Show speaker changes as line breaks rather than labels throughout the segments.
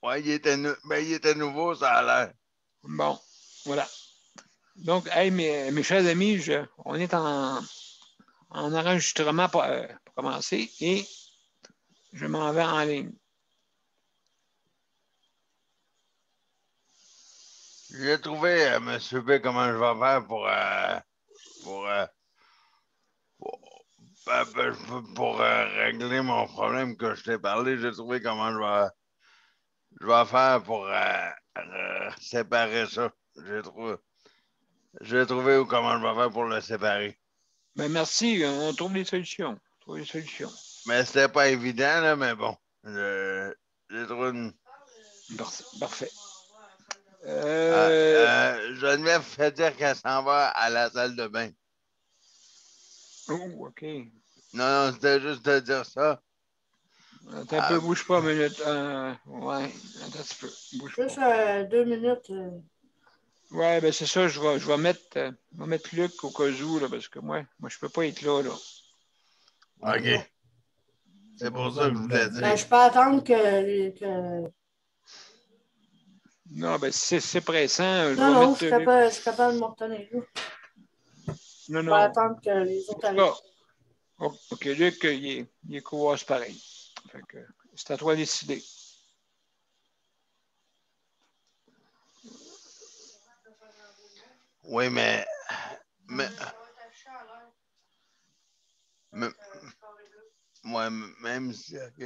Ouais, il était nouveau, ça a l'air.
Bon, voilà. Donc, hey, mes chers amis, on est en enregistrement pour commencer et je m'en vais en ligne.
J'ai trouvé, M. P, comment je vais faire pour régler mon problème que je t'ai parlé. J'ai trouvé comment je vais faire pour séparer ça. J'ai trouvé comment je vais faire pour le séparer.
Ben merci, on trouve des solutions.
Mais c'était pas évident, là, mais bon. J'ai trouvé une...
Parfait.
Geneviève fait dire qu'elle s'en va à la salle de bain.
Oh, OK.
Non, c'était juste de dire ça.
Attends un peu, bouge pas une minute. Ouais, attends un petit peu. Bouge
Juste
pas.
2 minutes.
Ouais, ben c'est ça, je vais mettre Luc au cas où, là, parce que moi, je peux pas être là.
OK. C'est pour ça que je voulais dire.
Ben, je peux attendre que...
Non, ben c'est pressant.
Non, je suis capable de m'en retenir.
Non,
Je vais attendre que les autres arrivent.
OK, Luc, il est courage pareil. Fait que c'est à toi de décider.
Oui, mais ouais, même si... OK.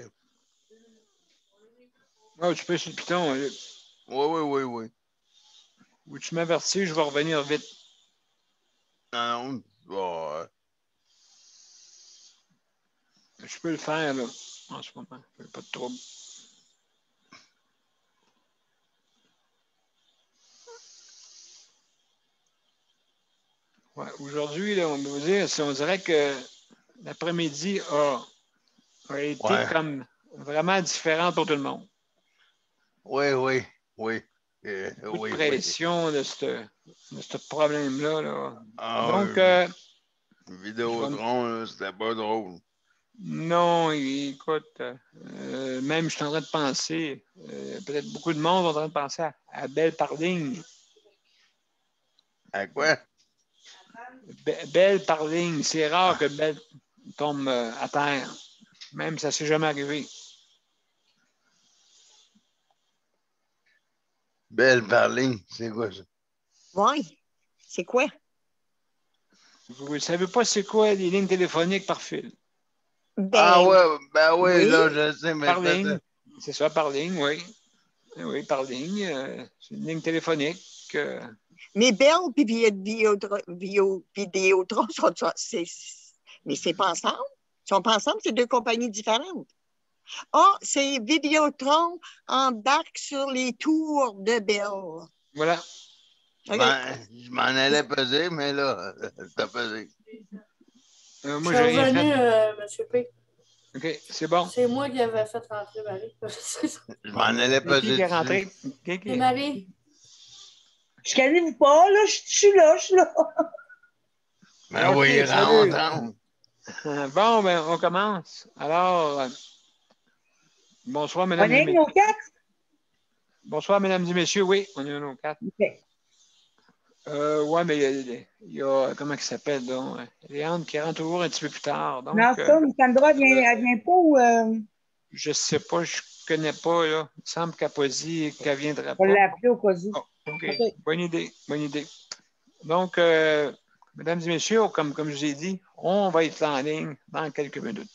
Oh, tu peux sur le piton, Luc.
Oui.
Ou tu m'avertis, je vais revenir vite.
Non,
Je peux le faire, là, en ce moment. Pas de trouble. Ouais, aujourd'hui, là, on va vous dire, on dirait que l'après-midi a été comme vraiment différent pour tout le monde.
Oui.
Beaucoup de pression de ce problème-là. Là. Donc,
Vidéotron, c'était pas drôle.
non, écoute, même je suis en train de penser, peut-être beaucoup de monde est en train de penser à Belle par ligne.
À quoi?
Belle par ligne. C'est rare que Belle tombe à terre. Même ça ne s'est jamais arrivé.
Belle par ligne, c'est quoi ça?
Oui, c'est quoi?
Vous ne savez pas c'est quoi les lignes téléphoniques par fil?
Ben oui, là, je sais, mais
par ligne. C'est ça, par ligne, oui. Oui, par ligne. C'est une ligne téléphonique.
Mais Bell et Vidéotron sont... Mais c'est pas ensemble. Ils sont pas ensemble, c'est deux compagnies différentes. Ah, c'est Vidéotron embarque sur les tours de Bell.
Voilà.
Je m'en allais peser, mais là, t'as pesé.
Moi, j'ai rien fait.
M. P.
OK, c'est bon.
C'est moi qui avais fait rentrer Marie.
Je m'en allais peser.
Qui est rentré?
C'est Marie.
Chicanez-vous pas, là, je suis là.
Ben oui, rentre.
Bon, ben, on commence. Alors, bonsoir, mesdames et messieurs.
On est nos quatre?
Bonsoir, mesdames et messieurs. Oui, on est nos quatre.
OK.
Oui, mais il y a, comment il s'appelle, donc? Léandre qui rentre toujours un petit peu plus tard. Donc,
non, ça, Sandra, elle vient pas ou...
Je ne sais pas, je ne connais pas, là. Il me semble qu'elle n'a pas dit qu'elle ne viendrait pas.
On l'a appelé au cas où.
Oh, OK, bonne idée. Donc, mesdames et messieurs, comme je vous ai dit, on va être en ligne dans quelques minutes.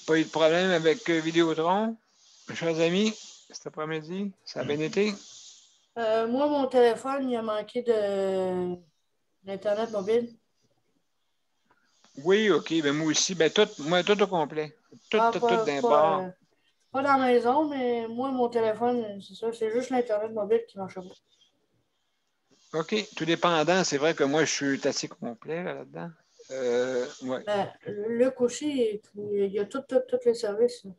Pas eu de problème avec Vidéotron, mes chers amis, cet après-midi, ça a bien été?
Moi, mon téléphone, il a manqué d'Internet mobile.
Oui, OK, ben moi aussi, ben tout au complet. Tout d'un bord.
Pas dans la maison, mais moi, mon téléphone, c'est ça, c'est juste l'Internet mobile qui marche pas.
OK. Tout dépendant, c'est vrai que moi, je suis assez complet là-dedans. Ouais.
Luc aussi, il y a tous les services. Là.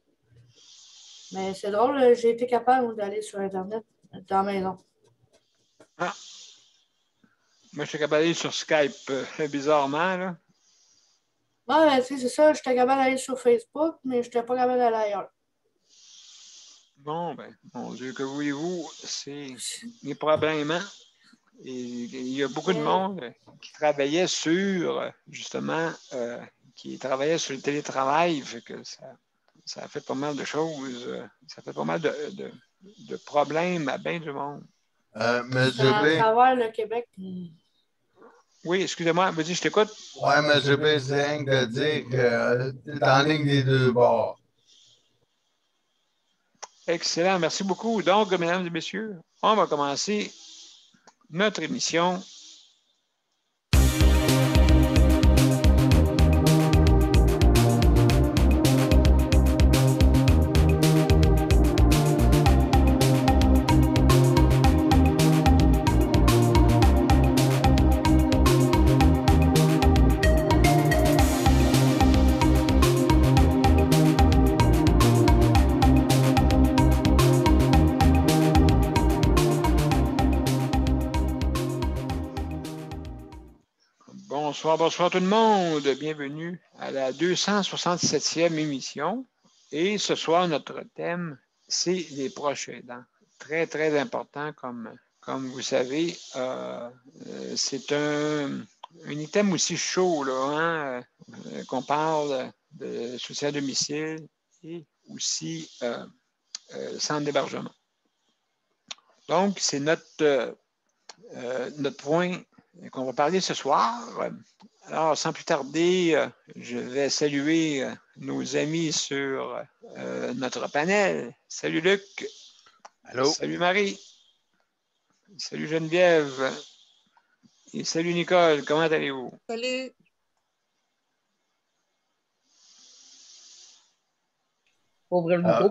Mais c'est drôle, j'ai été capable d'aller sur Internet dans la maison.
Ah, moi, je suis capable d'aller sur Skype, bizarrement, là.
Ouais, tu sais, c'est ça, j'étais capable d'aller sur Facebook, mais je n'étais pas capable d'aller ailleurs.
Bon, ben, mon Dieu, que voulez-vous, c'est des problèmes, hein? Et il y a beaucoup de monde qui travaillait sur, justement, qui travaillait sur le télétravail, fait que ça a fait pas mal de choses, ça fait pas mal de problèmes à bien du monde.
Monsieur
À
B.
travers le Québec.
Oui, excusez-moi, vas-y, je t'écoute.
Ouais, Monsieur B, c'est rien que de dire que t'es en ligne des deux bords.
Excellent, merci beaucoup. Donc, mesdames et messieurs, on va commencer notre émission. Bonsoir tout le monde. Bienvenue à la 267e émission. Et ce soir, notre thème, c'est les proches aidants. Très, très important, comme vous savez. C'est un item aussi chaud, là, hein, qu'on parle de soutien à domicile et aussi centre d'hébergement. Donc, c'est notre point qu'on va parler ce soir. Alors, sans plus tarder, je vais saluer nos amis sur notre panel. Salut Luc.
Allô?
Salut Marie. Salut Geneviève. Et salut Nicole. Comment allez-vous?
Salut.
Faut ouvrir le micro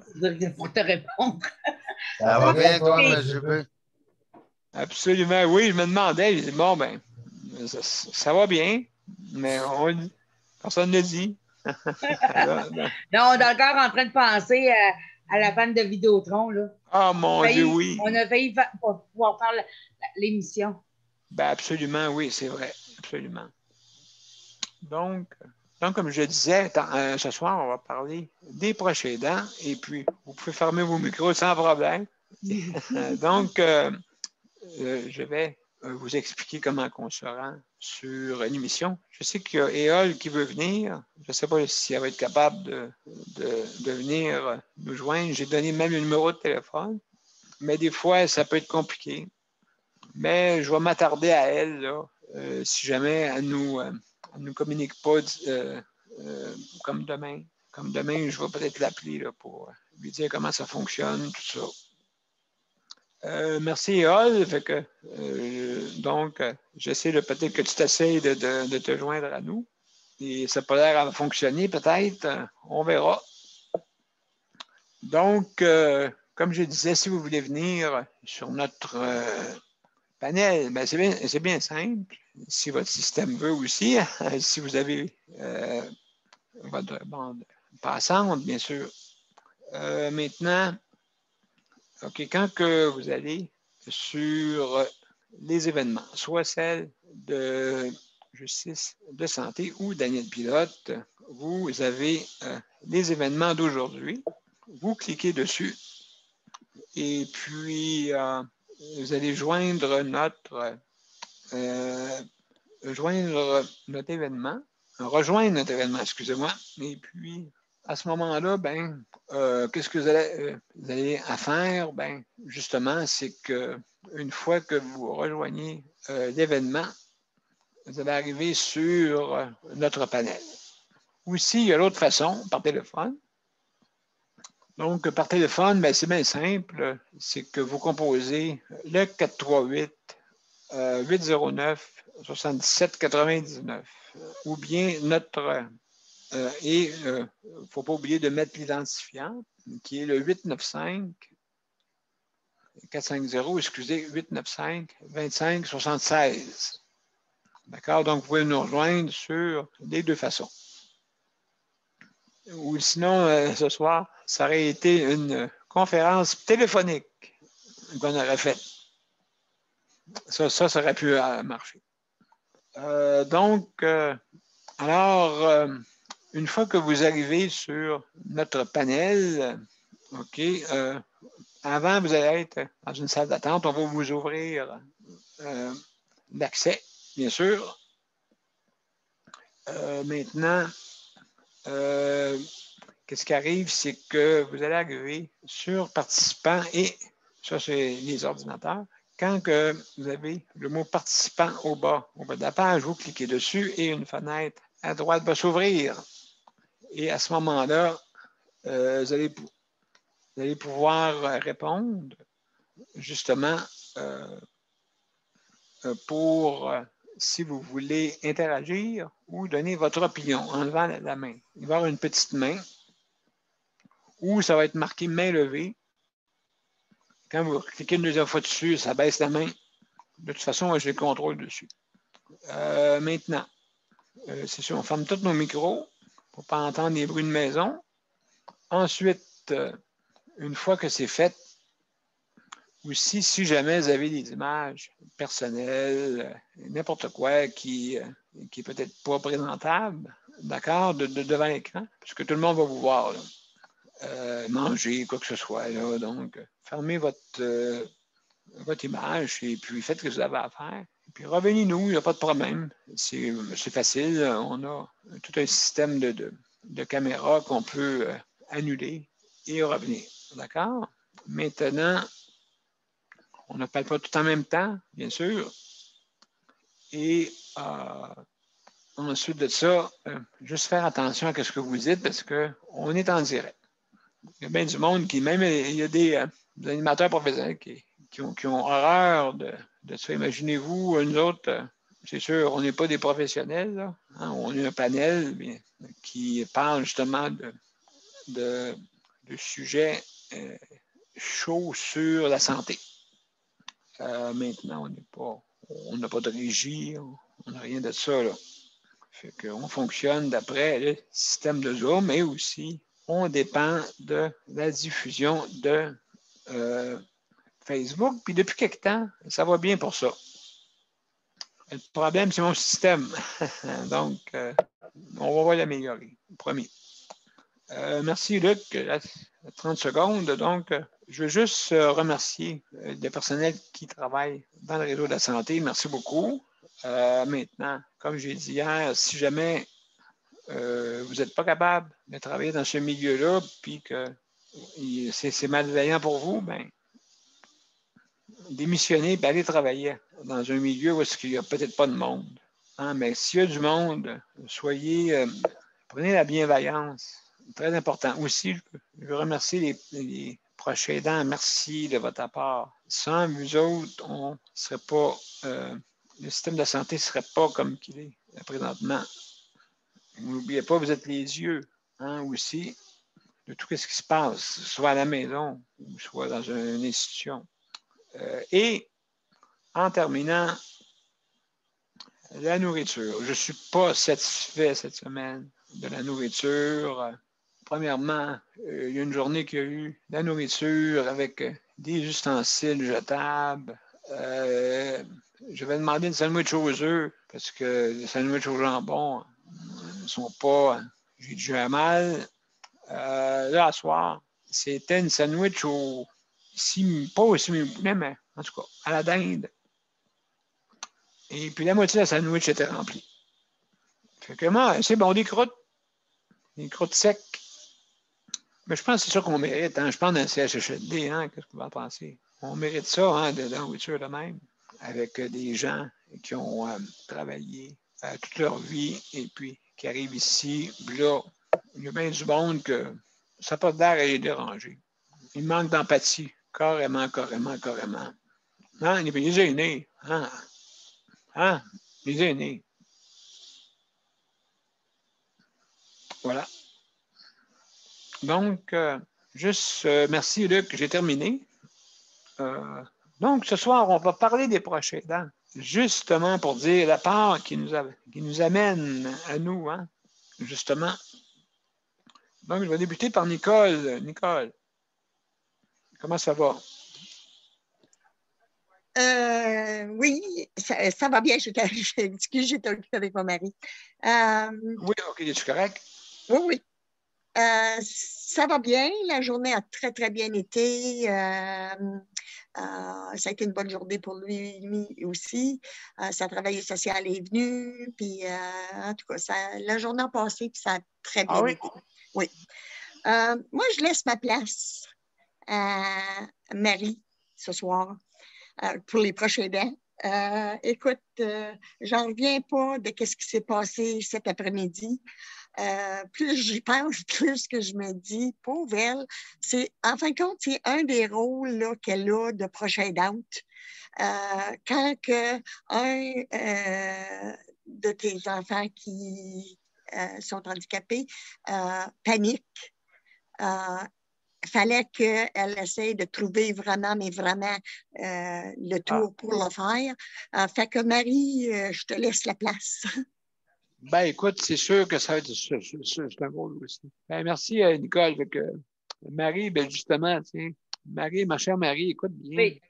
pour te répondre.
Ça va bien, toi, Monsieur B?
Absolument. Oui, je me demandais. Je dis, bon, ben, ça va bien, mais personne ne le dit.
Non, on est encore en train de penser à la panne de Vidéotron. Là.
Ah, mon Dieu, oui.
On a failli pouvoir faire l'émission.
Ben, absolument, oui, c'est vrai. Absolument. Donc, comme je disais, ce soir, on va parler des proches aidants. Et puis, vous pouvez fermer vos micros sans problème. Donc, je vais vous expliquer comment on se rend sur l'émission. Je sais qu'il y a Éole qui veut venir. Je ne sais pas si elle va être capable de venir nous joindre. J'ai donné même le numéro de téléphone. Mais des fois, ça peut être compliqué. Mais je vais m'attarder à elle, là, si jamais elle nous communique pas comme demain. Comme demain, je vais peut-être l'appeler là, pour lui dire comment ça fonctionne, tout ça. Merci, Éole. Donc, j'essaie de peut-être que tu t'essayes de te joindre à nous. Et ça n'a pas l'air à fonctionner, peut-être. On verra. Donc, comme je disais, si vous voulez venir sur notre panel, ben c'est bien simple. Si votre système veut aussi, si vous avez votre bande passante, bien sûr. Maintenant, OK, quand que vous allez sur les événements, soit celle de justice de santé ou Daniel Pilote, vous avez les événements d'aujourd'hui. Vous cliquez dessus et puis vous allez joindre notre événement, rejoindre notre événement, excusez-moi, et puis à ce moment-là, ben, qu'est-ce que vous allez à faire? Ben, justement, c'est que une fois que vous rejoignez l'événement, vous allez arriver sur notre panel. Aussi, il y a l'autre façon, par téléphone. Donc, par téléphone, ben, c'est bien simple. C'est que vous composez le 438-809-7799 ou bien notre... et il ne faut pas oublier de mettre l'identifiant. qui est le 895-450, excusez, 895-2576. D'accord? Donc, vous pouvez nous rejoindre sur les deux façons. Ou sinon, ce soir, ça aurait été une conférence téléphonique qu'on aurait faite. Ça aurait pu marcher. Alors, une fois que vous arrivez sur notre panel, OK, avant, vous allez être dans une salle d'attente. On va vous ouvrir l'accès, bien sûr. Maintenant, qu'est-ce qui arrive, c'est que vous allez arriver sur participants et ça, c'est les ordinateurs. Quand que vous avez le mot participant au bas de la page, vous cliquez dessus et une fenêtre à droite va s'ouvrir. Et à ce moment-là, vous allez pouvoir répondre justement pour si vous voulez interagir ou donner votre opinion en levant la main. Il va y avoir une petite main où ça va être marqué main levée. Quand vous cliquez une deuxième fois dessus, ça baisse la main. De toute façon, moi, j'ai le contrôle dessus. Maintenant, c'est sûr, on ferme tous nos micros pour ne pas entendre les bruits de maison. Ensuite, une fois que c'est fait, aussi, si jamais vous avez des images personnelles, n'importe quoi qui est peut-être pas présentable, d'accord, devant l'écran, parce que tout le monde va vous voir, là. Manger, quoi que ce soit, là. Donc, fermez votre image et puis faites ce que vous avez à faire. Et puis revenez-nous, il n'y a pas de problème. C'est facile. On a tout un système de caméras qu'on peut annuler et revenir. D'accord? Maintenant, on ne parle pas tout en même temps, bien sûr. Et ensuite de ça, juste faire attention à ce que vous dites parce qu'on est en direct. Il y a bien du monde qui, même il y a des animateurs professionnels qui ont horreur de ça. Imaginez-vous, nous autres, c'est sûr, on n'est pas des professionnels, là, hein, on est un panel qui parle justement de sujets chauds sur la santé. Maintenant, on n'a pas de régie, on n'a rien de ça, là. Fait qu'on fonctionne d'après le système de Zoom et aussi on dépend de la diffusion de Facebook. Puis depuis quelque temps, ça va bien pour ça. Le problème, c'est mon système. Donc, on va l'améliorer, promis. Merci, Luc. 30 secondes. Donc, je veux juste remercier le personnel qui travaille dans le réseau de la santé. Merci beaucoup. Maintenant, comme j'ai dit hier, si jamais vous n'êtes pas capable de travailler dans ce milieu-là, puis que c'est malveillant pour vous, bien, démissionnez et allez travailler dans un milieu où il n'y a peut-être pas de monde. Hein, mais s'il y a du monde, prenez la bienveillance. Très important. Aussi, je veux remercier les proches aidants. Merci de votre part. Sans vous autres, on serait pas, le système de santé ne serait pas comme il est présentement. N'oubliez pas, vous êtes les yeux, hein, aussi, de tout ce qui se passe, soit à la maison ou soit dans une institution. Et en terminant, la nourriture. Je ne suis pas satisfait cette semaine de la nourriture. Premièrement, il y a une journée qu'il y a eu la nourriture avec des ustensiles jetables. Je vais demander une sandwich aux œufs parce que les sandwichs au jambon ne sont pas. J'ai dû à mal. Là, à soir, c'était une sandwich pas au simili-poulet, mais en tout cas, à la dinde. Et puis la moitié de la sandwich était remplie. Fait que moi, c'est bon, des croûtes secs. Mais je pense que c'est ça qu'on mérite. Hein? Je pense dans le CHSLD, hein? Qu'est-ce qu'on va penser? On mérite ça, hein, de la nourriture de même, avec des gens qui ont travaillé toute leur vie et puis qui arrivent ici. Puis là, il y a bien du monde que ça n'a pas d'air à les déranger. Il manque d'empathie. Carrément. Hein? Les aînés. Hein? Les aînés. Voilà. Donc, Juste, merci Luc, j'ai terminé. Donc, ce soir, on va parler des proches aidants, justement pour dire la part qui nous amène à nous, hein, justement. Donc, je vais débuter par Nicole. Nicole, comment ça va?
Oui, ça va bien. Excuse, j'étais occupée avec mon mari.
Oui, OK, es-tu correct?
Oui, oui. Ça va bien. La journée a très, très bien été. Ça a été une bonne journée pour lui aussi. Sa travail social est venu. Puis, en tout cas, la journée a passé, puis ça a très bien été. Oui. Moi, je laisse ma place à Marie ce soir pour les prochains dents. Écoute, j'en reviens pas de ce qui s'est passé cet après-midi. Plus j'y pense, plus que je me dis, pauvre elle, en fin de compte, c'est un des rôles qu'elle a de prochaine aidante. Quand un de tes enfants qui sont handicapés panique, fallait qu'elle essaye de trouver vraiment, mais vraiment le tour pour le faire. Fait que Marie, je te laisse la place.
Ben, écoute, c'est sûr que ça va être c'est un rôle aussi. Ben, merci, Nicole. Marie, ben, justement, tiens, Marie, ma chère Marie, écoute bien.
Oui.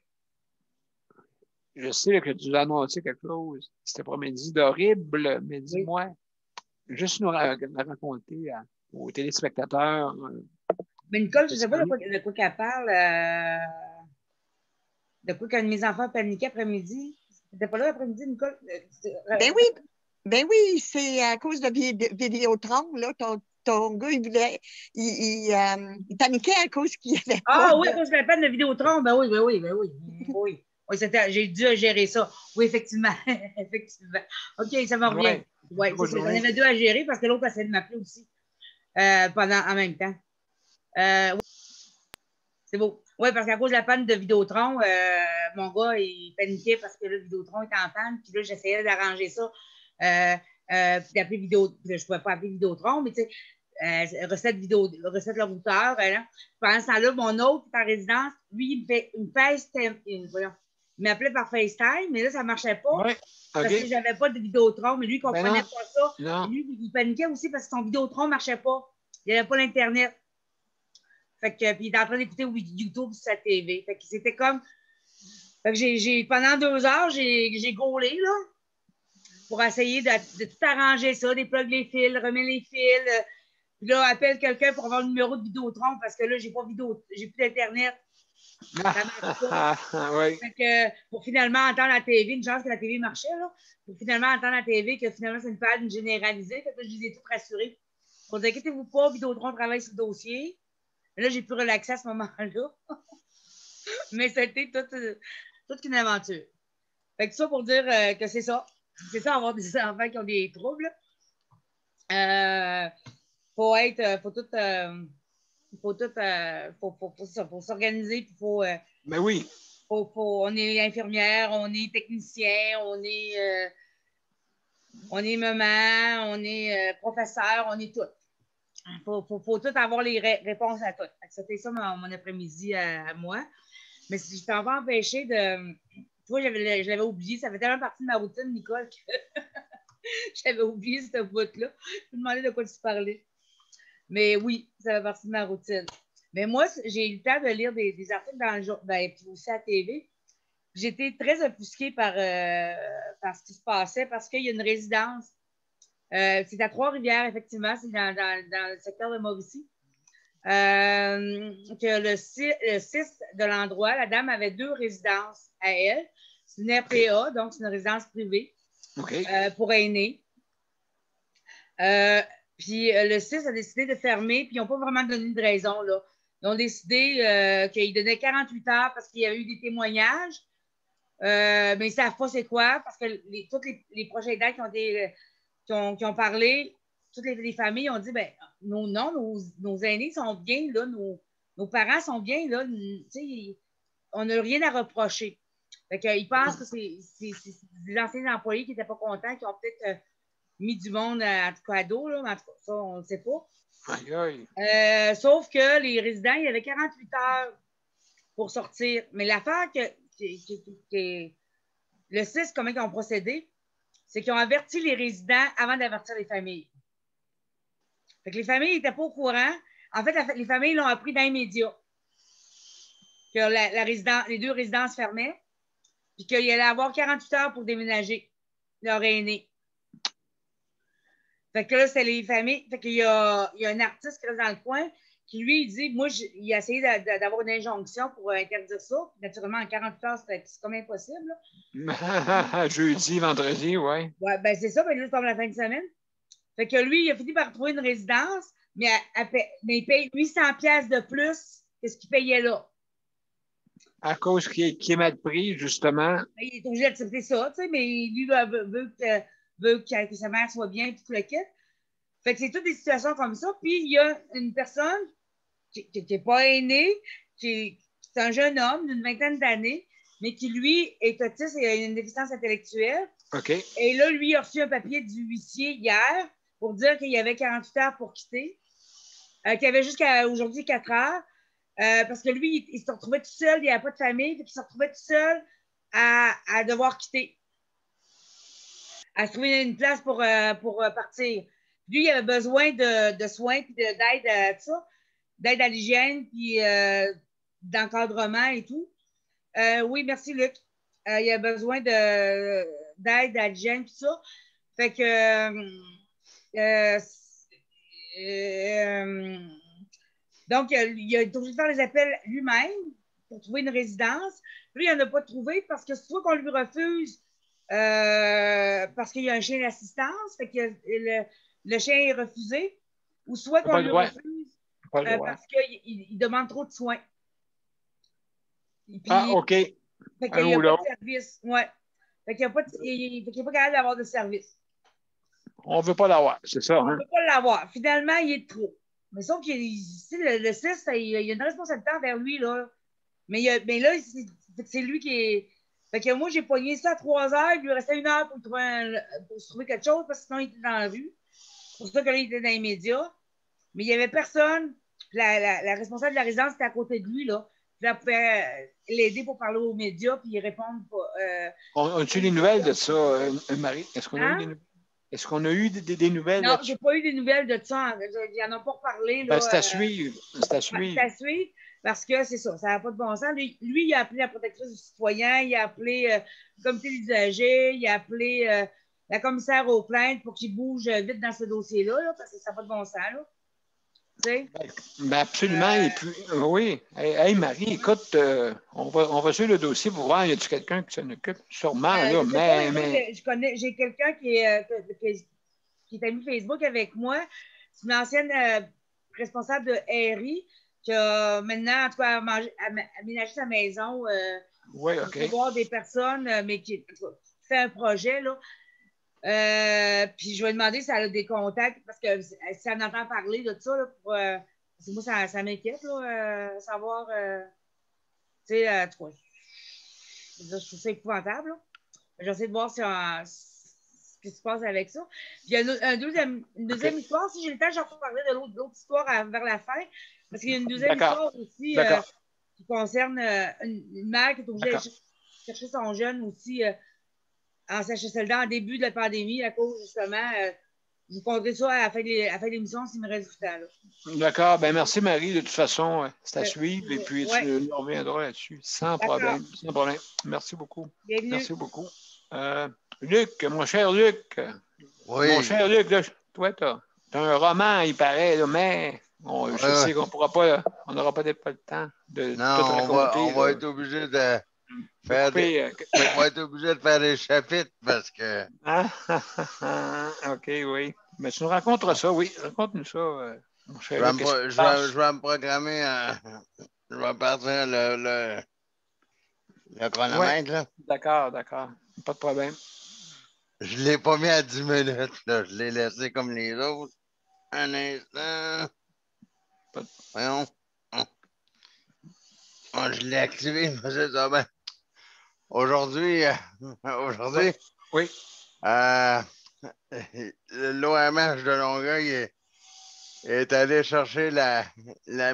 Je sais que tu as annoncé quelque chose cet après-midi d'horrible, mais dis-moi, juste nous raconter aux téléspectateurs.
Mais Nicole, je ne sais pas de quoi qu'elle parle. De quoi qu'un de mes enfants paniquait après-midi. T'étais pas là l'après-midi, Nicole?
Ben oui, c'est à cause de Vidéotron, là, ton gars, il paniquait à cause qu'il n'y avait pas.
Ah oui, à cause de la peine de Vidéotron, ben oui. Oui, j'ai dû gérer ça. Oui, effectivement. Effectivement. OK, ça me revient. Oui, c'est ça. J'en avais deux à gérer parce que l'autre essayait de m'appeler aussi en même temps. Oui. C'est beau. Oui, parce qu'à cause de la panne de Vidéotron, mon gars, il paniquait parce que le Vidéotron était en panne. Puis là, j'essayais d'arranger ça. Puis d'appeler Vidéo. Je ne pouvais pas appeler Vidéotron, mais tu sais, recette le routeur. Pendant ce temps-là, mon autre qui est en résidence, lui, il m'appelait par FaceTime, mais là, ça ne marchait pas.
Oui. Okay.
Parce que j'avais pas de Vidéotron, mais lui, il ne comprenait pas ça.
Non.
Lui, il paniquait aussi parce que son Vidéotron ne marchait pas. Il n'y avait pas l'Internet. Fait que, puis il est en train d'écouter YouTube sur sa TV. Fait que c'était comme. Fait que pendant 2 heures, j'ai gaulé, là, pour essayer de tout arranger ça, déplugue les fils, remet les fils. Puis là, appelle quelqu'un pour avoir le numéro de Vidéotron parce que là, j'ai plus d'Internet. Ça marche pas.
Oui.
Fait que pour finalement entendre la TV, une chance que la TV marchait, là, pour finalement entendre la TV, que finalement, c'est une panne généralisée. Fait que là, je les ai tous rassurés. Pour dire, inquiétez-vous pas, Vidéotron travaille sur le dossier. Là, j'ai pu relaxer à ce moment-là. Mais c'était toute une aventure. Fait que ça pour dire que c'est ça. C'est ça, avoir des enfants qui ont des troubles. Faut s'organiser. Puis
mais oui.
On est infirmière, on est technicien, on est maman, on est professeur, on est tout. Faut tout avoir les réponses à tout. C'était ça mon après-midi à moi. Mais si je t'en vais empêcher de. Tu vois, je l'avais oublié. Ça fait tellement partie de ma routine, Nicole, que j'avais oublié cette bout-là. Je me demandais de quoi tu parlais. Mais oui, ça fait partie de ma routine. Mais moi, j'ai eu le temps de lire des articles dans le jour, puis aussi à la TV. J'étais très offusquée par ce qui se passait parce qu'il y a une résidence. C'est à Trois-Rivières, effectivement. C'est dans le secteur de Mauricie. Que le 6 de l'endroit, la dame avait 2 résidences à elle. C'est une RPA, donc c'est une résidence privée pour aînés. Puis le 6 a décidé de fermer, puis ils n'ont pas vraiment donné de raison. Là. Ils ont décidé qu'ils donnaient 48 heures parce qu'il y avait eu des témoignages, mais ils ne savent pas c'est quoi, parce que toutes les proches aidants qui ont parlé, toutes les familles ont dit, ben nos aînés sont bien, là, nos parents sont bien, là, on n'a rien à reprocher. Fait qu'ils pensent que c'est des anciens employés qui n'étaient pas contents, qui ont peut-être mis du monde à dos, là, mais en tout cas, ça, on ne sait pas.
Aïe, aïe.
Sauf que les résidents, il y avait 48 heures pour sortir. Mais l'affaire le 6, comment ils ont procédé, c'est qu'ils ont averti les résidents avant d'avertir les familles. Fait que les familles n'étaient pas au courant. En fait, les familles l'ont appris dans les médias. Que les 2 résidences fermaient, puis qu'il allait avoir 48 heures pour déménager leur aîné. Fait que là, c'est les familles. Fait qu'il y a un artiste qui reste dans le coin qui, lui, il dit, moi, il a essayé d'avoir une injonction pour interdire ça. Puis, naturellement, en 48 heures, c'est comme impossible.
Jeudi, vendredi, oui.
Ouais, ben c'est ça, mais là, c'est comme la fin de semaine. Fait que lui, il a fini par trouver une résidence, mais il paye 800 pièces de plus que ce qu'il payait là.
À cause qu'il est mal pris, justement.
Il est obligé d'accepter ça, tu sais, mais lui veut que sa mère soit bien, puis tout le kit. Fait que c'est toutes des situations comme ça. Puis il y a une personne qui n'est pas aînée, qui est un jeune homme d'une 20aine d'années, mais qui, lui, est autiste et a une déficience intellectuelle.
OK.
Et là, lui, il a reçu un papier du huissier hier pour dire qu'il y avait 48 heures pour quitter, qu'il y avait jusqu'à aujourd'hui 4 heures, parce que lui, il se retrouvait tout seul, il n'y avait pas de famille, puis il se retrouvait tout seul à devoir quitter, à se trouver une place pour partir. Lui, il avait besoin de soins, puis d'aide, tout ça, d'aide à l'hygiène, puis d'encadrement et tout. Oui, merci, Luc. Il a besoin d'aide à l'hygiène, tout ça. Fait que donc, il a été obligé de faire les appels lui-même pour trouver une résidence. Puis, il n'en a pas trouvé parce que soit qu'on lui refuse parce qu'il y a un chien d'assistance, fait que le chien est refusé, ou soit qu'on lui refuse parce qu'il demande trop de soins. Puis,
OK.
Fait qu'il n'y a pas de service. Ouais. Fait qu'il n'est pas capable d'avoir de service.
On ne veut pas l'avoir, c'est ça.
On ne veut pas l'avoir. Finalement, il est trop. Mais sauf que le 6, il y a une responsabilité envers lui, là. Mais là, c'est lui qui est. Fait que moi, j'ai pogné ça à 3 heures, il lui restait 1 heure pour se trouver quelque chose, parce que sinon, il était dans la rue. C'est pour ça que là, il était dans les médias. Mais il n'y avait personne. La responsable de la résidence était à côté de lui, là. Puis elle pouvait l'aider pour parler aux médias, puis répondre.
As-tu des nouvelles de ça, Marie? Est-ce qu'on a eu des nouvelles? Est-ce qu'on a eu des nouvelles?
Non, je n'ai pas eu des nouvelles de ça. Il n'y en a pas reparlé.
C'est à suivre. C'est à suivre.
C'est à suivre parce que c'est ça, ça n'a pas de bon sens. Lui, il a appelé la protectrice du citoyen, il a appelé le comité des usagers, il a appelé la commissaire aux plaintes pour qu'il bouge vite dans ce dossier-là, là, parce que ça n'a pas de bon sens. Là. Tu sais?
Ben absolument. Et puis, oui. Hey, Marie, écoute, on va suivre le dossier pour voir, y a-t-il quelqu'un qui s'en occupe? Sûrement, là, mais...
J'ai quelqu'un qui est ami Facebook avec moi. C'est une ancienne responsable de RI qui a maintenant, en tout cas, aménagé sa maison.
Oui, OK.
Pour voir des personnes, mais qui fait un projet, là. Puis je vais demander si elle a des contacts, parce que si elle entend parler de ça, là, parce que moi, ça m'inquiète, là, savoir, tu sais, je trouve ça épouvantable, là. J'essaie de voir ce qui se passe avec ça. Puis il y a une deuxième histoire, si j'ai le temps, je vais reparler de l'autre histoire vers la fin, parce qu'il y a une deuxième histoire aussi qui concerne une mère qui est obligée d'aller chercher son jeune aussi en CHSLD en début de la pandémie, à cause justement, je vous compterai ça à la fin de l'émission s'il me reste du temps.
D'accord. Ben merci Marie. De toute façon, c'est à suivre et puis tu nous reviendras là-dessus. Sans problème. Sans problème. Merci beaucoup.
Bienvenue.
Merci beaucoup. Luc, mon cher Luc.
Oui.
Mon cher Luc, là, toi, tu as un roman, il paraît, là, mais je sais qu'on pourra pas, on n'aura pas le temps de tout raconter.
On va être obligé de faire on va être obligé de faire des chapitres parce que.
OK, oui. Mais tu nous raconteras ça, oui. Raconte-nous ça, mon cher Luc.
Je vais me programmer. Je vais partir le chronomètre, là.
D'accord. Pas de problème.
Je ne l'ai pas mis à 10 minutes, là. Je l'ai laissé comme les autres. Un instant. Voyons. Je l'ai activé, mais c'est ça. Ben, aujourd'hui,
oui.
l'OMH de Longueuil est allé chercher la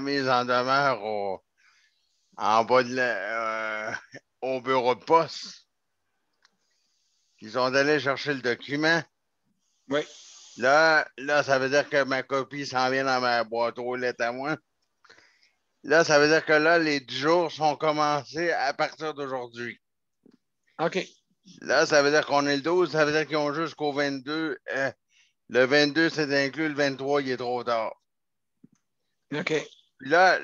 mise en demeure en bas au bureau de poste. Ils sont allés chercher le document.
Oui.
Là, ça veut dire que ma copie s'en vient dans ma boîte aux lettres à moi. Là, ça veut dire que là, les 10 jours sont commencés à partir d'aujourd'hui.
OK.
Là, ça veut dire qu'on est le 12, ça veut dire qu'ils ont jusqu'au 22. Le 22, c'est inclus, le 23, il est trop tard.
OK.
Puis là,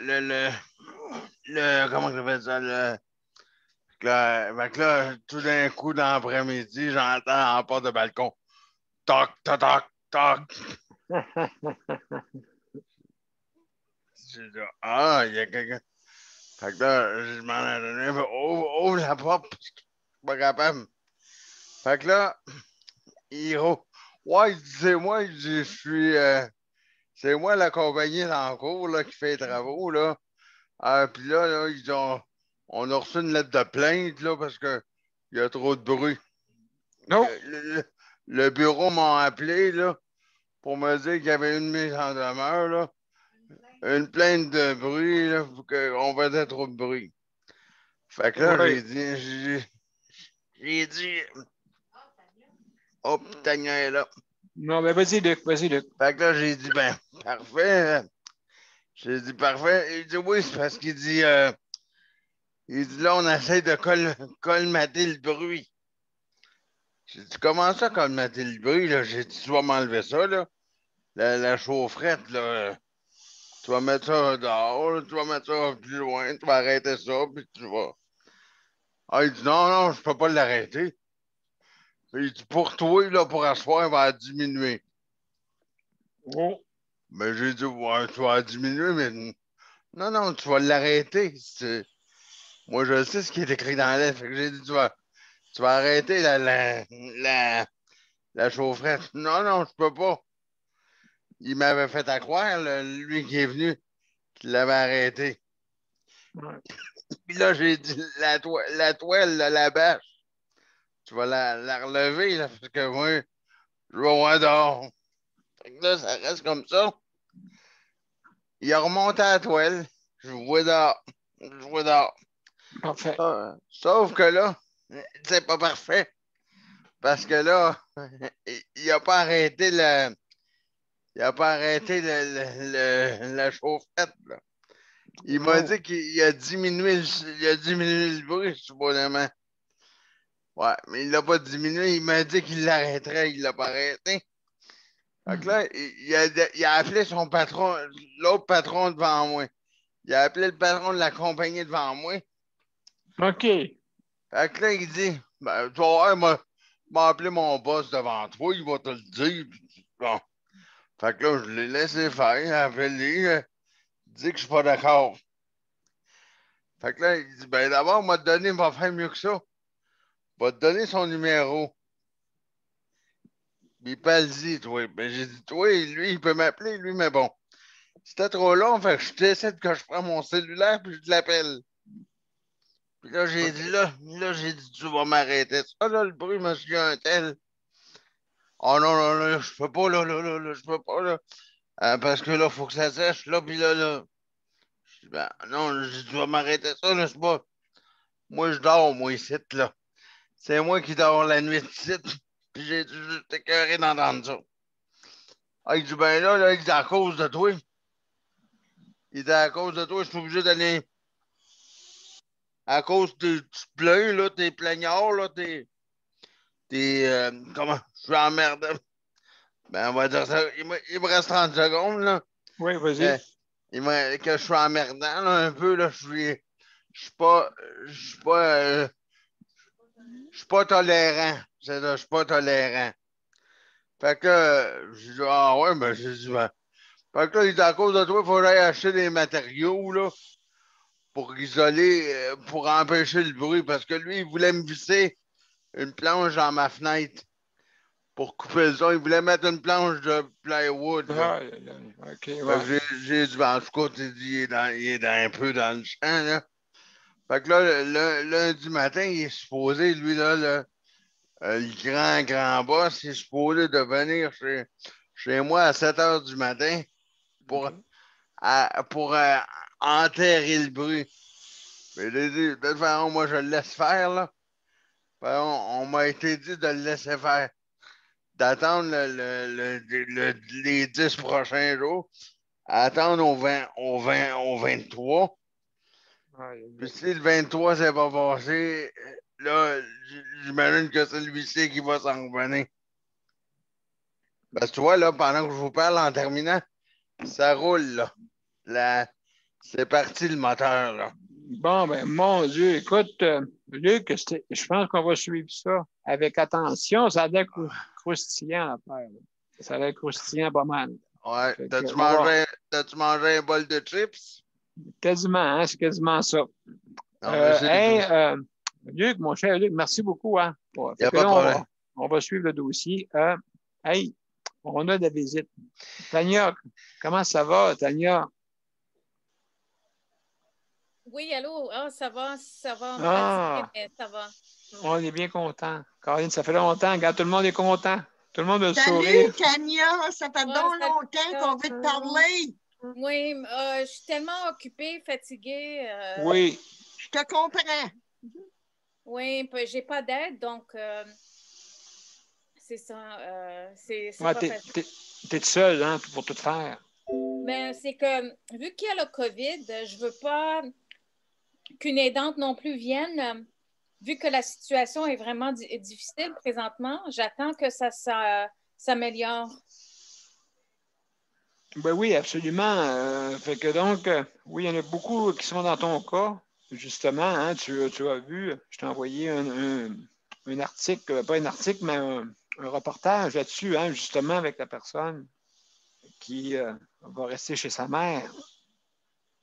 comment je fais ça? Fait que là, tout d'un coup, dans l'après-midi, j'entends en porte de balcon. Toc, toc, toc, toc. J'ai dit, ah, il y a quelqu'un. Fait que là, je m'en ai donné. Ouvre la porte, parce que je suis pas capable. Fait que là, il ouais, il dit, c'est moi, il dit, je suis. C'est moi la compagnie en cours là, qui fait les travaux. Là. Puis là, on a reçu une lettre de plainte là, parce qu'il y a trop de bruit.
Non.
Le bureau m'a appelé là, pour me dire qu'il y avait une mise en demeure, là, une plainte de bruit, là, qu'on faisait trop de bruit. Fait que là,
Oui.
j'ai dit, oh, putain, est là.
Non, mais vas-y, Luc, vas-y, Luc.
Fait que là, j'ai dit, ben, parfait. J'ai dit, parfait. Il dit, oui, c'est parce qu'il dit, là, on essaie de colmater le bruit. J'ai dit, comment ça, colmater le bruit, là? J'ai dit, tu vas m'enlever ça, là. La chaufferette, là. Tu vas mettre ça dehors, là, tu vas mettre ça plus loin, tu vas arrêter ça, puis tu vas. Ah, il dit, non, non, je peux pas l'arrêter. Il dit, pour toi, là, pour asseoir, il va diminuer.
Oh.
Mais j'ai dit, ouais, tu vas diminuer, mais non, non, tu vas l'arrêter. Moi, je sais ce qui est écrit dans la lettre. Fait que j'ai dit, tu vas arrêter la chaufferette. Non, non, je peux pas. Il m'avait fait à croire, là, lui qui est venu, qu'il l'avait arrêté.
Ouais.
Puis là, j'ai dit, la toile, la bâche, tu vas la relever, là, parce que moi, je vais voir dehors. Fait que là, ça reste comme ça. Il a remonté à la toile. Je vois dehors. Je vois dehors.
Parfait.
Sauf que là, c'est pas parfait. Parce que là, il n'a pas arrêté la chauffette. Là. Il m'a dit qu'il a diminué le bruit, supposément. Ouais, mais il l'a pas diminué. Il m'a dit qu'il l'arrêterait. Il l'a pas arrêté. Fait que là, il a appelé son patron, l'autre patron devant moi. Il a appelé le patron de la compagnie devant moi.
OK.
Fait que là, il dit, ben, tu vas voir, il m'a appelé mon boss devant toi, il va te le dire. Bon. Fait que là, je l'ai laissé faire, appelé, dit que je suis pas d'accord. Fait que là, il dit, ben d'abord, il va faire mieux que ça. Il va te donner son numéro. Il parle-y, toi. Ben, j'ai dit, toi, lui, il peut m'appeler, lui, mais bon. C'était trop long, fait que je décide que je prends mon cellulaire puis je l'appelle. Puis là, j'ai dit, j'ai dit, tu vas m'arrêter ça, là, le bruit, monsieur un tel. Oh non, non, non, je peux pas, je peux pas, là. Parce que là, il faut que ça sèche, là, puis là. Je dis, ben, non, tu vas m'arrêter ça, là, c'est pas. Moi, je dors, moi, ici, là. C'est moi qui dors la nuit ici, puis j'ai juste écœuré d'entendre ça. Ah, il dit, ben là, il dit, à cause de toi. Il dit, à cause de toi, je suis obligé d'aller. À cause de tu pleures, là, t'es plaignard, là, comment? Je suis emmerdé. Ben, on va dire ça. Il me reste 30 secondes, là.
Oui, vas-y.
Que je suis emmerdant, là, un peu, là. Je suis pas. Je suis pas tolérant. C'est ça, je suis pas tolérant. Fait que, j'ai dit, ah ouais, ben, j'ai dit, ben. Fait que là, il dit, à cause de toi, il faudrait acheter des matériaux, là, pour isoler, pour empêcher le bruit, parce que lui, il voulait me visser une planche dans ma fenêtre pour couper le son. Il voulait mettre une planche de plywood, là.
OK, ouais.
J'ai dit, ben, en tout cas, il est un peu dans le champ, là. Fait que là, le lundi matin, il est supposé, lui, là, le grand boss, il est supposé de venir chez moi à 7 h du matin pour, pour enterrer le bruit. Mais j'ai dit, de toute façon, moi, je le laisse faire, là. Ben, on m'a été dit de le laisser faire. D'attendre les 10 prochains jours, attendre au 23. Puis si le 23 c'est pas passé, là, j'imagine que c'est celui-ci qui va s'en revenir. Parce que tu vois, là, pendant que je vous parle en terminant, ça roule, là. C'est parti le moteur, là.
Bon, ben, mon Dieu, écoute, Luc, je pense qu'on va suivre ça avec attention. Ça a l'air croustillant, l'affaire. Ça a l'air croustillant pas mal.
Ouais. T'as-tu mangé un bol de chips?
Quasiment, hein? C'est quasiment ça. Luc, mon cher Luc, merci beaucoup. Hein?
Il n'y a pas de problème.
On va suivre le dossier. Hey, on a de la visite. Tania, comment ça va, Tania?
Oui, allô? Ah, ça va.
Ah,
Mais ça va.
on est bien content. Caroline, ça fait longtemps. Regarde, tout le monde est content. Tout le monde a le
Salut,
sourire.
Tania, ça fait donc longtemps qu'on veut te parler.
Oui, je suis tellement occupée, fatiguée.
Oui.
Je te comprends.
Oui, j'ai pas d'aide, donc c'est ça. C'est
Ouais,
pas facile.
t'es seule, hein, pour tout faire.
Mais c'est que, vu qu'il y a le COVID, je veux pas qu'une aidante non plus vienne. Vu que la situation est vraiment difficile présentement, j'attends que ça s'améliore.
Ben oui, absolument. Fait que donc, oui, il y en a beaucoup qui sont dans ton cas. Justement, hein, tu as vu, je t'ai envoyé un article, pas un article, mais un reportage là-dessus, hein, justement, avec la personne qui va rester chez sa mère.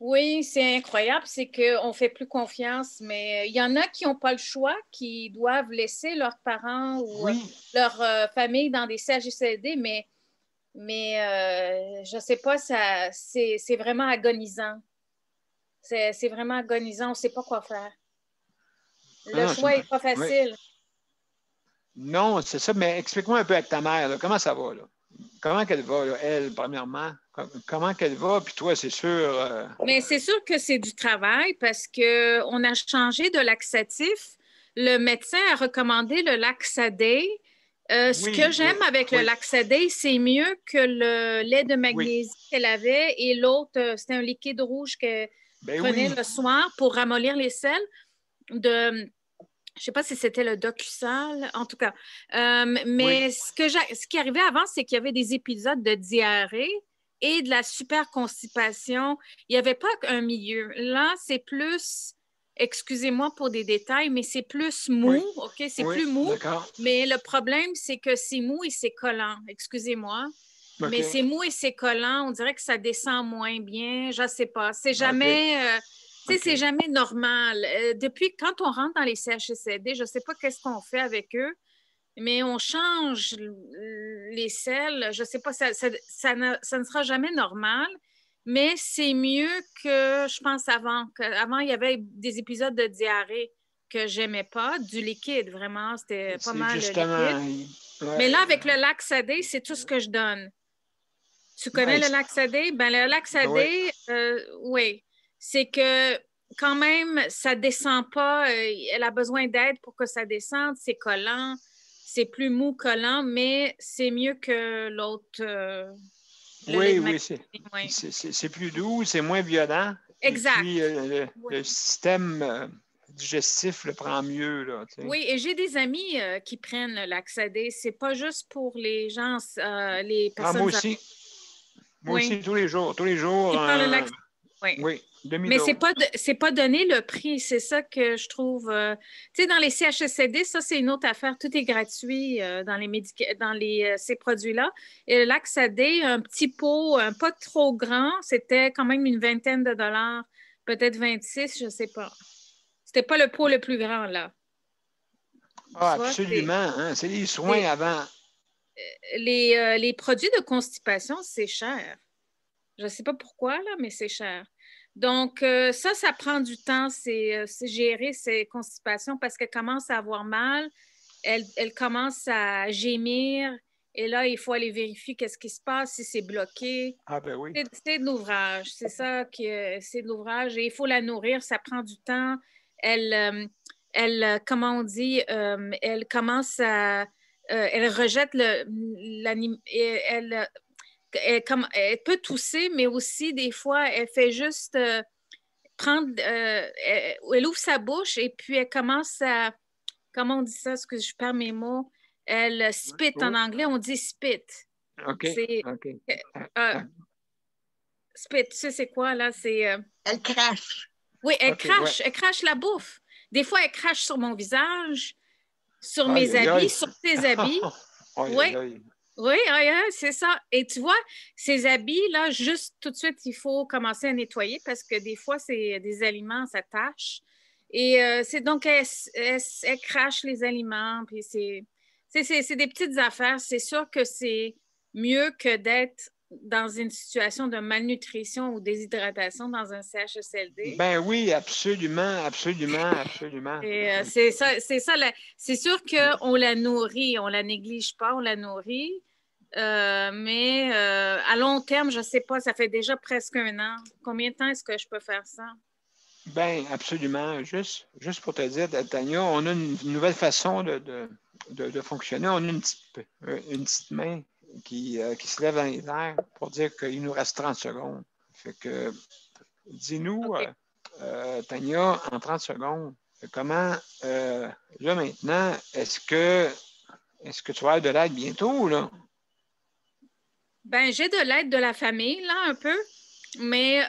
Oui, c'est incroyable, c'est qu'on ne fait plus confiance, mais il y en a qui n'ont pas le choix, qui doivent laisser leurs parents ou leur famille dans des CHSLD, mais je ne sais pas, c'est vraiment agonisant. C'est vraiment agonisant, on ne sait pas quoi faire. Le choix n'est pas facile.
Oui. Non, c'est ça, mais explique-moi un peu avec ta mère, là, comment ça va, là? Comment qu'elle va, là, elle, premièrement? Comment qu'elle va? Puis toi, c'est sûr...
Mais c'est sûr que c'est du travail parce qu'on a changé de laxatif. Le médecin a recommandé le Laxaday. Ce que j'aime avec le Laxaday, c'est mieux que le lait de magnésie qu'elle avait et l'autre, c'était un liquide rouge qu'elle prenait le soir pour ramollir les selles. Je ne sais pas si c'était le Docusal, en tout cas. Mais ce qui arrivait avant, c'est qu'il y avait des épisodes de diarrhée et de la super constipation. Il n'y avait pas un milieu. Là, c'est plus, excusez-moi pour des détails, mais c'est plus mou, OK? C'est plus mou. Mais le problème, c'est que c'est mou et c'est collant. Excusez-moi. Mais c'est mou et c'est collant. On dirait que ça descend moins bien. Je ne sais pas. C'est jamais... c'est jamais normal. Depuis quand on rentre dans les CHSLD, je ne sais pas qu'est-ce qu'on fait avec eux, mais on change les selles. Je ne sais pas, ça ne sera jamais normal, mais c'est mieux que, je pense, avant. Avant, il y avait des épisodes de diarrhée que je n'aimais pas, du liquide, vraiment. C'était pas mal le liquide. Mais là, avec le Laxaday, c'est tout ce que je donne. Tu connais le Laxaday? Ben, le Laxaday, oui. C'est que quand même, ça ne descend pas. Elle a besoin d'aide pour que ça descende. C'est collant. C'est plus mou collant, mais c'est mieux que l'autre.
C'est plus doux, c'est moins violent.
Exact.
Et puis, le système digestif le prend mieux. Là,
oui, et j'ai des amis qui prennent le Laxaday. C'est pas juste pour les gens, les personnes...
moi aussi. Moi aussi, tous les jours. Oui,
mais c'est pas donné le prix. C'est ça que je trouve. Tu sais, dans les CHSLD, ça, c'est une autre affaire. Tout est gratuit dans ces produits-là. Et le Laxaday, un petit pot, pas trop grand, c'était quand même une vingtaine de dollars, peut-être 26, je ne sais pas. C'était pas le pot le plus grand, là.
Ah, absolument. C'est les soins avant.
Les produits de constipation, c'est cher. Je ne sais pas pourquoi, là, mais c'est cher. Donc, ça prend du temps, c'est gérer ces constipations parce qu'elle commence à avoir mal, elle commence à gémir Et là, il faut aller vérifier qu'est-ce qui se passe, si c'est bloqué.
Ah, ben oui.
C'est de l'ouvrage. C'est ça c'est de l'ouvrage. Et il faut la nourrir. Ça prend du temps. Comment on dit, elle commence à... elle rejette elle peut tousser, mais aussi, des fois, elle fait juste prendre... elle ouvre sa bouche et puis elle commence à... Comment on dit ça? Est-ce que je perds mes mots? Elle spit en anglais, on dit spit.
OK.
C'est,
OK.
spit, tu sais c'est quoi là? C'est,
Elle crache.
Oui, elle crache.
Ouais.
Elle crache la bouffe. Des fois, elle crache sur mon visage, sur mes habits, sur ses habits. Oui. Oui, c'est ça. Et tu vois, ces habits, là, juste tout de suite, il faut commencer à nettoyer parce que des fois, c'est des aliments, ça tâche. Et c'est donc, elle crache les aliments, puis c'est des petites affaires. C'est sûr que c'est mieux que d'être dans une situation de malnutrition ou déshydratation dans un CHSLD.
Ben oui, absolument.
Et c'est ça. C'est sûr qu'on la nourrit, on la néglige pas, on la nourrit. Mais à long terme, je ne sais pas, ça fait déjà presque 1 an. Combien de temps est-ce que je peux faire ça?
Ben absolument. Juste pour te dire, Tania, on a une nouvelle façon de fonctionner. On a une petite main qui se lève dans les airs pour dire qu'il nous reste 30 secondes. Fait que, dis-nous, okay. Tania, en 30 secondes, comment, là maintenant, est-ce que tu vas avoir de l'aide bientôt, là?
Ben, j'ai de l'aide de la famille, là, un peu, mais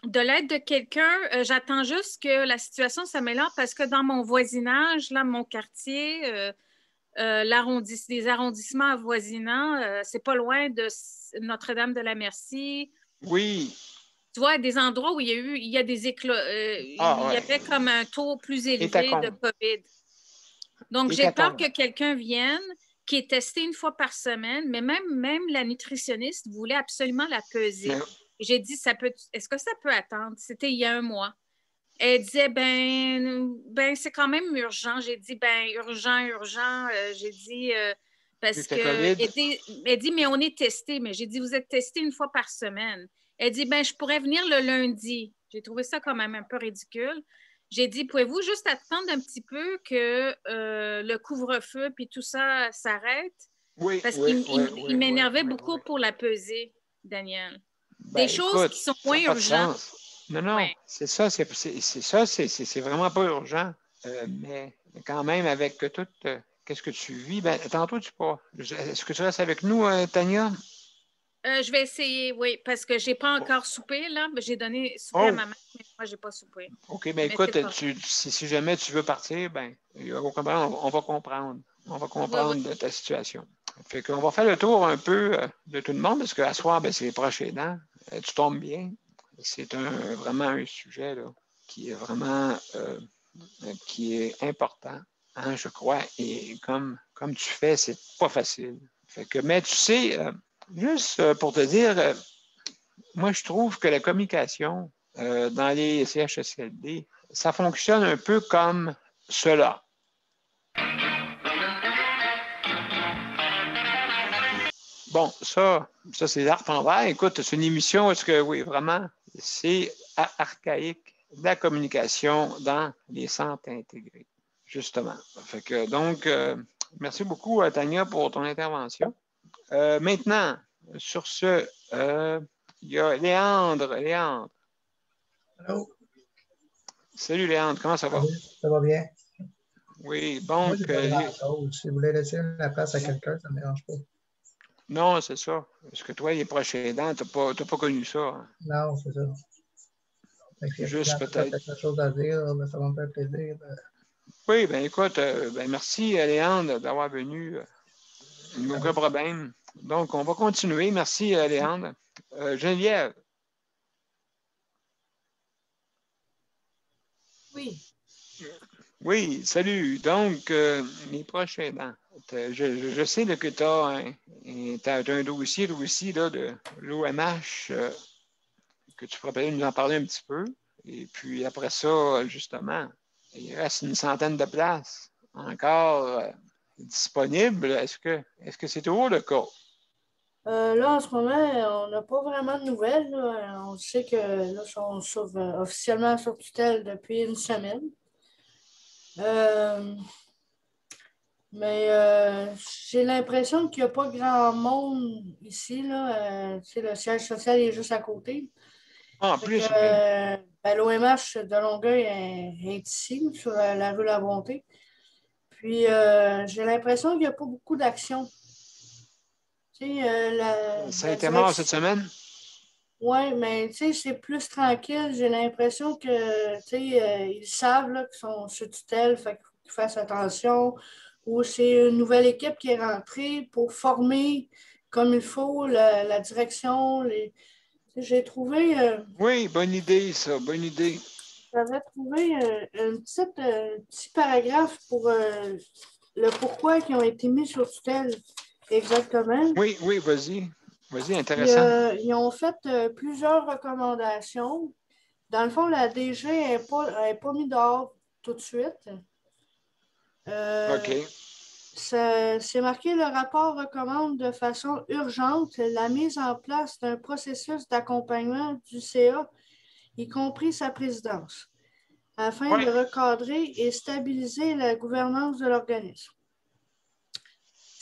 de l'aide de quelqu'un, j'attends juste que la situation s'améliore parce que dans mon voisinage, là, mon quartier, les arrondissements avoisinants, c'est pas loin de Notre-Dame-de-la-Merci.
Oui.
Tu vois, des endroits où il y a des éclats, il y avait comme un taux plus élevé de COVID. Donc, j'ai peur que quelqu'un vienne qui est testé 1 fois par semaine, mais même la nutritionniste voulait absolument la peser. J'ai dit, est-ce que ça peut attendre? C'était il y a 1 mois. Elle disait, ben c'est quand même urgent. J'ai dit, urgent. J'ai dit, parce que... Elle dit, mais on est testé. Mais j'ai dit, vous êtes testé 1 fois par semaine. Elle dit, je pourrais venir le lundi. J'ai trouvé ça quand même un peu ridicule. J'ai dit, pouvez-vous juste attendre un petit peu que le couvre-feu puis tout ça s'arrête?
Oui,
parce qu'il m'énervait beaucoup pour la peser, Daniel. Des choses qui sont moins urgentes.
Non, c'est ça, c'est vraiment pas urgent. Mais quand même, avec tout qu'est-ce que tu vis, tantôt tu pas. Est-ce que tu restes avec nous, Tania?
Je vais essayer, oui, parce que je n'ai pas encore soupé, là. J'ai donné souper à ma mère, mais moi, je n'ai pas soupé.
OK, écoute, si jamais tu veux partir, on va comprendre. On va comprendre de ta situation. Fait qu'on va faire le tour un peu de tout le monde, parce qu'à soir, c'est les proches aidants. Tu tombes bien. C'est vraiment un sujet là, qui est vraiment qui est important, hein, je crois. Et comme tu fais, c'est pas facile. Fait que, mais tu sais, juste pour te dire, moi, je trouve que la communication dans les CHSLD, ça fonctionne un peu comme cela. Bon, ça c'est l'art en vert. Écoute, c'est une émission, est-ce que, oui, vraiment, c'est archaïque, la communication dans les centres intégrés, justement. Fait que, donc, merci beaucoup, Tania, pour ton intervention. Maintenant, sur ce, il y a Léandre.
Allô?
Salut, Léandre, comment ça va?
Ça va bien.
Oui, bon.
Si vous voulez laisser la place à quelqu'un, ça ne me dérange pas.
Non, c'est ça. Parce que toi, les proches aidants, tu n'as pas connu ça. Hein?
Non, c'est ça.
Juste peut-être.
quelque chose à dire, ça va me faire plaisir.
Oui, écoute, merci, Léandre, d'avoir venu. Aucun problème. Donc, on va continuer. Merci, Léandre. Geneviève.
Oui.
Oui, salut. Donc, les proches aidants. Je sais là, que tu as un dossier là, aussi là, de l'OMH que tu pourrais nous en parler un petit peu. Et puis après ça, justement, il reste une centaine de places encore disponible. Est-ce que c'est toujours le cas?
Là, en ce moment, on n'a pas vraiment de nouvelles, là. On sait que là, ils sont officiellement sur tutelle depuis une semaine. Mais j'ai l'impression qu'il n'y a pas grand monde ici, là. Le siège social est juste à côté.
En
Fait
plus,
que, l'OMH de Longueuil est ici, sur la rue La Bonté. Puis j'ai l'impression qu'il n'y a pas beaucoup d'action.
ça a été mort cette semaine?
Oui, mais c'est plus tranquille. J'ai l'impression que ils savent là, qu'ils sont sous tutelle, fait qu'il faut qu'ils fassent attention. Ou c'est une nouvelle équipe qui est rentrée pour former comme il faut la direction. J'ai trouvé.
Oui, bonne idée, ça, bonne idée.
J'avais trouvé un petit paragraphe pour le pourquoi ils ont été mis sur tutelle exactement.
Oui, vas-y. Vas-y,
Puis,
intéressant.
ils ont fait plusieurs recommandations. Dans le fond, la DG n'est pas mise dehors tout de suite.
OK.
C'est marqué, le rapport recommande de façon urgente la mise en place d'un processus d'accompagnement du CA, y compris sa présidence, afin de recadrer et stabiliser la gouvernance de l'organisme.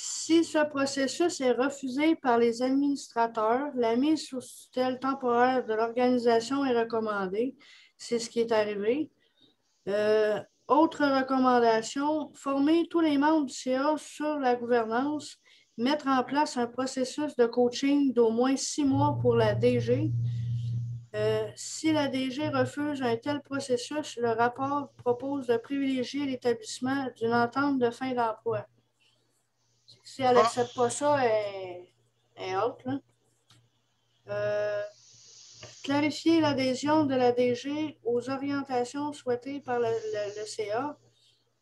Si ce processus est refusé par les administrateurs, la mise sous tutelle temporaire de l'organisation est recommandée. C'est ce qui est arrivé. Autre recommandation, former tous les membres du CA sur la gouvernance, mettre en place un processus de coaching d'au moins 6 mois pour la DG. Si la DG refuse un tel processus, le rapport propose de privilégier l'établissement d'une entente de fin d'emploi. Si elle n'accepte pas ça, elle est out. Clarifier l'adhésion de la DG aux orientations souhaitées par le CA.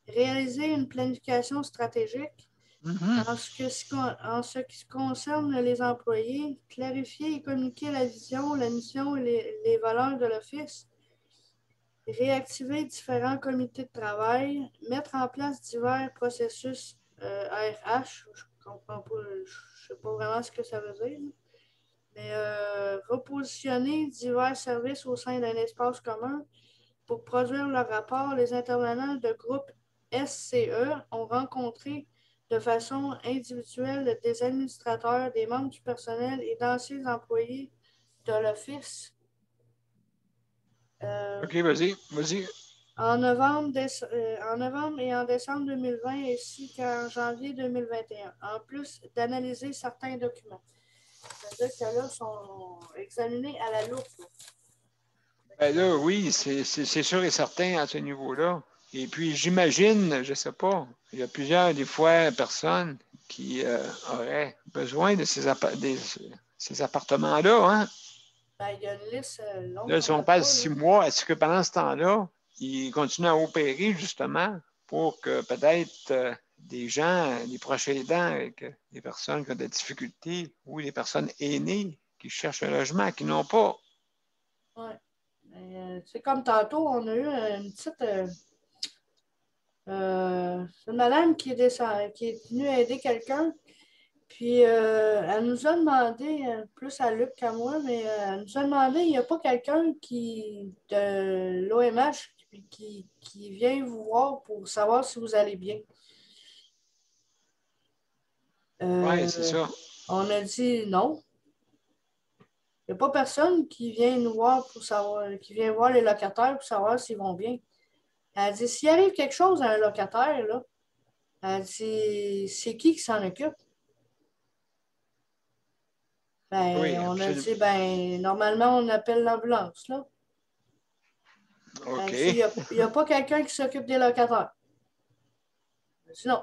Réaliser une planification stratégique. En ce qui concerne les employés, clarifier et communiquer la vision, la mission et les valeurs de l'Office. Réactiver différents comités de travail. Mettre en place divers processus RH. Je comprends pas, je sais pas vraiment ce que ça veut dire. Mais repositionner divers services au sein d'un espace commun. Pour produire leur rapport, les intervenants de groupe SCE ont rencontré de façon individuelle des administrateurs, des membres du personnel et d'anciens employés de l'Office.
OK, vas-y.
En novembre et en décembre 2020 ainsi qu'en janvier 2021, en plus d'analyser certains documents. C'est-à-dire que là, sont examinés à la loupe.
Ben là, oui, c'est sûr et certain à ce niveau-là. Et puis, j'imagine, je ne sais pas, il y a plusieurs, des fois, personnes qui auraient besoin de ces appartements-là. Hein?
Ben, il y a une liste longue.
Là, si on passe 6 mois, est-ce que pendant ce temps-là, ils continuent à opérer justement pour que peut-être des gens, des proches aidants, avec des personnes qui ont des difficultés ou des personnes aînées qui cherchent un logement, qui n'ont pas?
Oui. C'est comme tantôt, on a eu une petite. C'est une madame qui est venue aider quelqu'un. Puis elle nous a demandé, plus à Luc qu'à moi, mais elle nous a demandé, il n'y a pas quelqu'un de l'OMH qui vient vous voir pour savoir si vous allez bien.
Oui, c'est ça.
On a dit non. Il n'y a pas personne qui vient nous voir pour savoir, qui vient voir les locataires pour savoir s'ils vont bien. Elle dit, s'il arrive quelque chose à un locataire, là, elle dit, c'est qui s'en occupe? Ben,
Oui,
on a
absolument.
dit, ben, normalement, on appelle l'ambulance, là.
OK.
Il n'y a pas quelqu'un qui s'occupe des locataires. Sinon.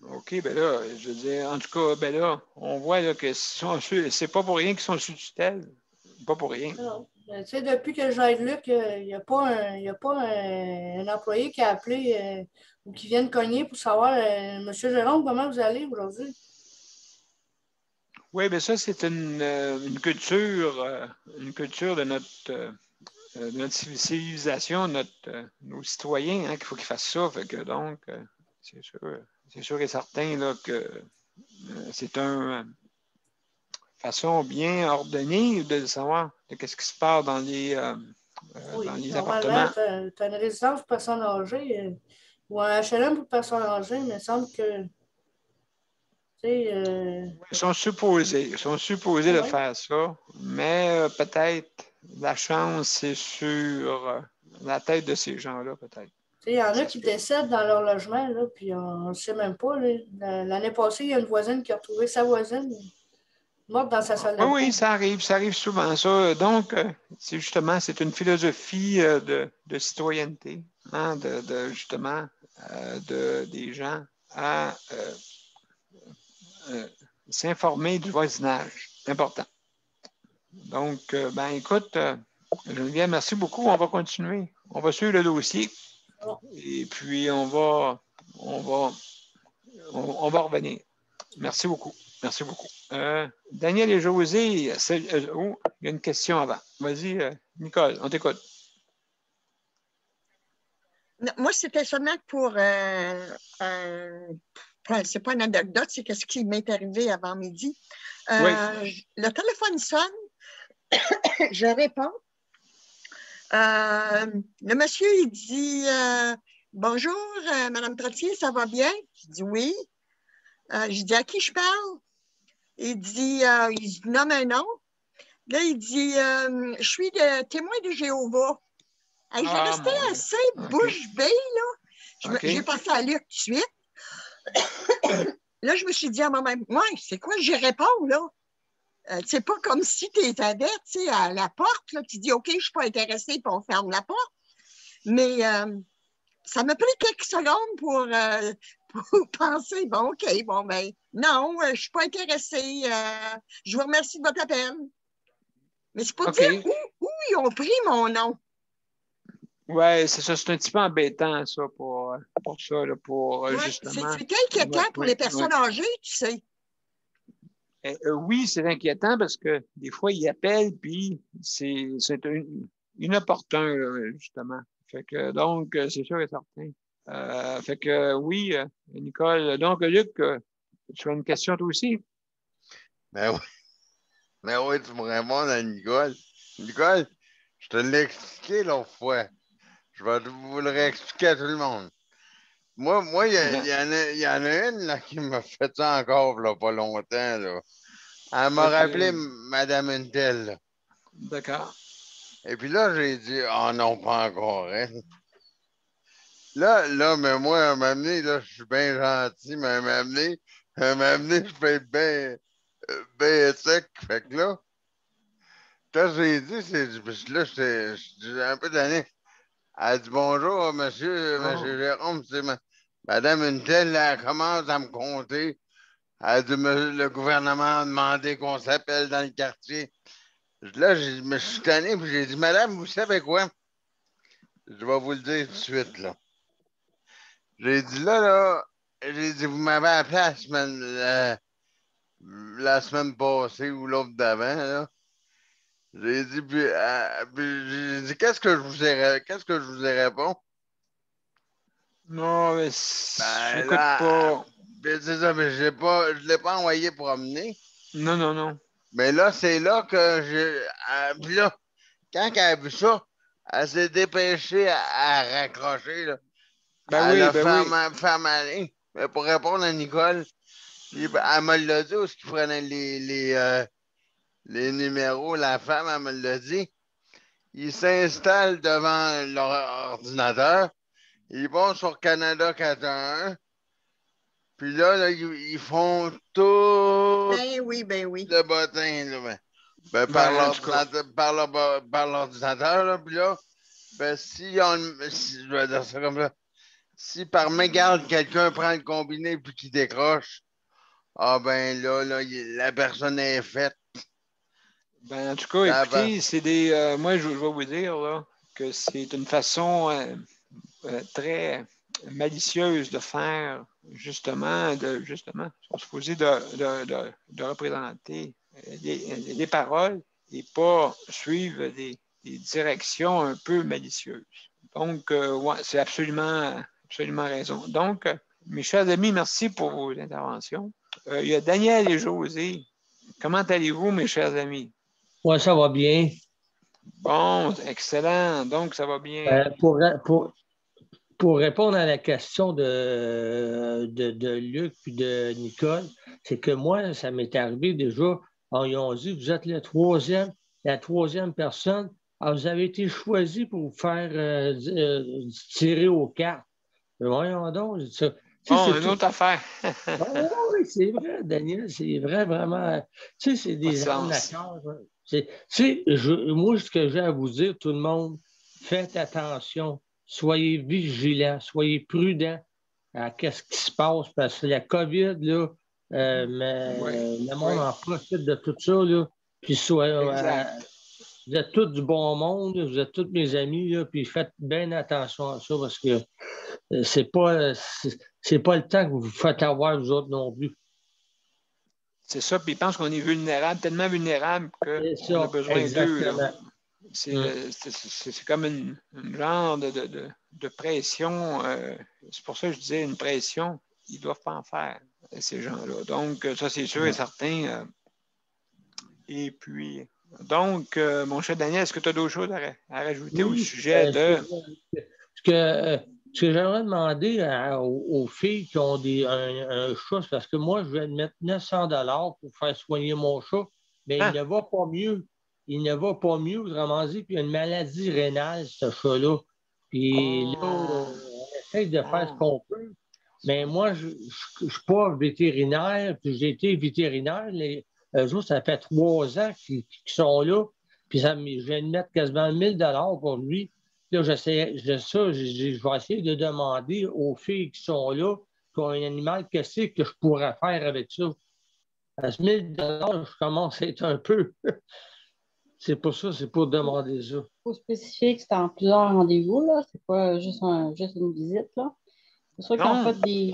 OK, ben là, je veux dire, en tout cas, ben là, on voit là, que c'est pas pour rien qu'ils sont sous tutelle. Pas pour rien.
Non. Tu sais, depuis que j'aide Luc, il n'y a pas un employé qui a appelé ou qui vient de cogner pour savoir, Monsieur Jérôme, comment vous allez aujourd'hui?
Oui, bien ça, c'est une culture de notre civilisation, nos citoyens, hein, qu'il faut qu'ils fassent ça. Fait que donc, C'est sûr et certain là, que c'est une façon bien ordonnée de savoir de ce qui se passe dans les appartements.
Tu as une résidence pour personnes âgées ou un HLM pour personnes âgées, mais il me semble que.
Ils sont supposés de faire ça, mais peut-être la chance, c'est sur la tête de ces gens-là, peut-être.
Il y en a qui décèdent dans leur logement, là, puis on ne sait même pas. L'année passée, il y a une voisine qui a retrouvé sa voisine morte dans sa salle de bain.
Oui, ça arrive souvent, ça. Donc, c'est une philosophie de citoyenneté, hein, justement, des gens à s'informer du voisinage. C'est important. Donc, écoute, Geneviève, merci beaucoup. On va continuer. On va suivre le dossier. Et puis, on va revenir. Merci beaucoup. Merci beaucoup. Daniel et José, il y a une question avant. Vas-y, Nicole, on t'écoute.
Moi, c'était seulement pour... c'est pas une anecdote, c'est ce qui m'est arrivé avant midi. Oui. Le téléphone sonne, je réponds. Le monsieur, il dit bonjour, Madame Trottier, ça va bien? Je dis oui. Je dis à qui je parle? Il dit nomme un nom. Là, il dit je suis témoin de Jéhovah. J'ai resté assez bouche bée, là. J'ai passé à Luc tout de suite. Là, je me suis dit à moi-même, c'est quoi, j'y réponds, là. C'est pas comme si tu étais à la porte, là, tu dis, OK, je suis pas intéressée, puis on ferme la porte. Mais ça m'a pris quelques secondes pour penser, bon, OK, non, je suis pas intéressée. Je vous remercie de votre appel. Mais c'est pas dire où ils ont pris mon nom.
Oui, c'est ça. C'est un petit peu embêtant, ça, pour ça, là, justement.
C'est inquiétant pour les personnes âgées, tu sais.
Oui, c'est inquiétant parce que des fois, ils appellent, puis c'est inopportun, là, justement. Fait que, donc, c'est sûr et certain. Fait que, oui, Nicole. Donc, Luc, tu as une question, toi aussi?
Ben oui. Mais oui, tu me réponds à Nicole. Nicole, je te l'ai expliqué l'autre fois. Je vais vous le réexpliquer à tout le monde. Moi, il y en a une là, qui m'a fait ça encore là, pas longtemps. Là. Elle m'a rappelé Madame Intel.
D'accord.
Et puis là, j'ai dit, oh non, pas encore. Hein. Là, mais moi, elle m'a amené, là, je suis bien gentil, mais elle m'a amené, je peux être bien sec. Fait que là, quand j'ai dit, parce que là, j'étais un peu donné. Elle dit bonjour, monsieur Jérôme, c'est Madame Intel, elle commence à me compter. Elle dit le gouvernement a demandé qu'on s'appelle dans le quartier. Là, je me suis tanné, puis j'ai dit, madame, vous savez quoi? Je vais vous le dire tout de suite, là. J'ai dit j'ai dit, vous m'avez appelé la semaine passée ou l'autre d'avant, là. J'ai dit, puis j'ai dit, qu'est-ce que je vous ai répondu?
Non, mais j'écoute pas.
C'est ça, mais je ne l'ai pas envoyé promener.
Non.
Mais là, c'est là que puis là, quand elle a vu ça, elle s'est dépêchée à raccrocher, là. Elle faire malin. Mais pour répondre à Nicole, elle me l'a dit où est-ce qu'il prenait les numéros. La femme, elle me l'a dit. Ils s'installent devant leur ordinateur. Ils vont sur Canada 411. Puis là, ils font tout le bottin. Là, par l'ordinateur. Là, puis là, je vais dire ça comme ça. Si par mégarde, quelqu'un prend le combiné puis qu'il décroche, là, la personne est faite.
En tout cas, écoutez, c'est moi, je vais vous dire là, que c'est une façon très malicieuse de faire, justement, sont supposés de représenter les paroles et pas suivre des directions un peu malicieuses. Donc, c'est absolument raison. Donc, Mes chers amis, merci pour vos interventions. Il y a Daniel et José. Comment allez-vous, mes chers amis?
Oui, ça va bien.
Bon, excellent. Donc, ça va bien.
Pour répondre à la question de Luc et de Nicole, c'est que moi, ça m'est arrivé déjà, ils ont dit, vous êtes la troisième personne, vous avez été choisi pour vous faire tirer aux cartes. Mais voyons donc, ça.
Une autre affaire.
Oui, c'est vrai, Daniel, c'est vrai, vraiment. Tu sais, c'est des arnaqueurs. Moi, ce que j'ai à vous dire, tout le monde, faites attention. Soyez vigilants, soyez prudents à ce qui se passe, parce que la COVID, là, le monde en profite de tout ça, là. Puis vous êtes tous du bon monde, vous êtes tous mes amis, là, puis faites bien attention à ça, parce que c'est pas le temps que vous vous faites avoir, vous autres non plus.
C'est ça, puis ils pensent qu'on est vulnérable, tellement vulnérable qu'on a besoin d'eux. C'est comme une genre de pression. C'est pour ça que je disais une pression. Ils ne doivent pas en faire, ces gens-là. Donc, ça, c'est sûr et certain. Et puis, donc, mon cher Daniel, est-ce que tu as d'autres choses à rajouter au sujet de...
Ce que j'aimerais demander aux filles qui ont un chat, c'est parce que moi, je vais mettre 900 $ pour faire soigner mon chat, mais il ne va pas mieux. Il ne va pas mieux, autrement dit, puis il y a une maladie rénale, ce chat-là. Puis là, on essaie de faire ce qu'on peut. Mais moi, je ne suis pas vétérinaire, puis j'ai été vétérinaire. Eux autres, ça fait 3 ans qu'ils sont là, puis je viens de mettre quasiment 1000 $ pour lui. Là, je vais essayer de demander aux filles qui sont là, qui ont un animal, qu'est-ce que je pourrais faire avec ça. À ce 1000 $, je commence à être un peu... C'est pour ça, c'est pour demander ça.
Il faut spécifier que c'est en plusieurs rendez-vous, là. C'est pas juste une visite, là. C'est sûr qu'ils ont fait des...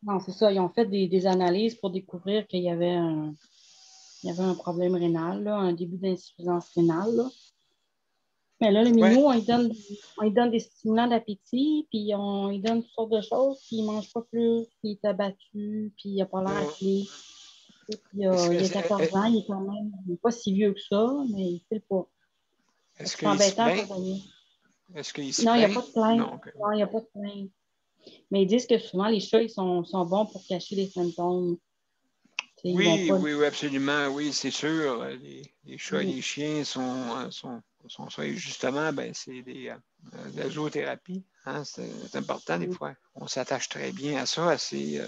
Non, c'est ça. Ils ont fait des analyses pour découvrir qu'il y avait un problème rénal, là, un début d'insuffisance rénale, là. Mais là, le minou, on lui donne des stimulants d'appétit, puis on lui donne toutes sortes de choses, puis il ne mange pas plus, puis il est abattu, puis il n'a pas l'air clé. Puis, il a 14 ans, il est quand même pas si vieux que ça, mais il ne file pas.
C'est embêtant pour Daniel. Est-ce qu'il se plaint?
Non, il n'y a pas de plainte. Non, il n'y a pas de plainte. Mais ils disent que souvent, les chats, ils sont bons pour cacher les symptômes.
Oui, absolument. Oui, c'est sûr. Les chats et les chiens sont justement, c'est de la zoothérapie. Hein? C'est important des fois. On s'attache très bien à ça, à ces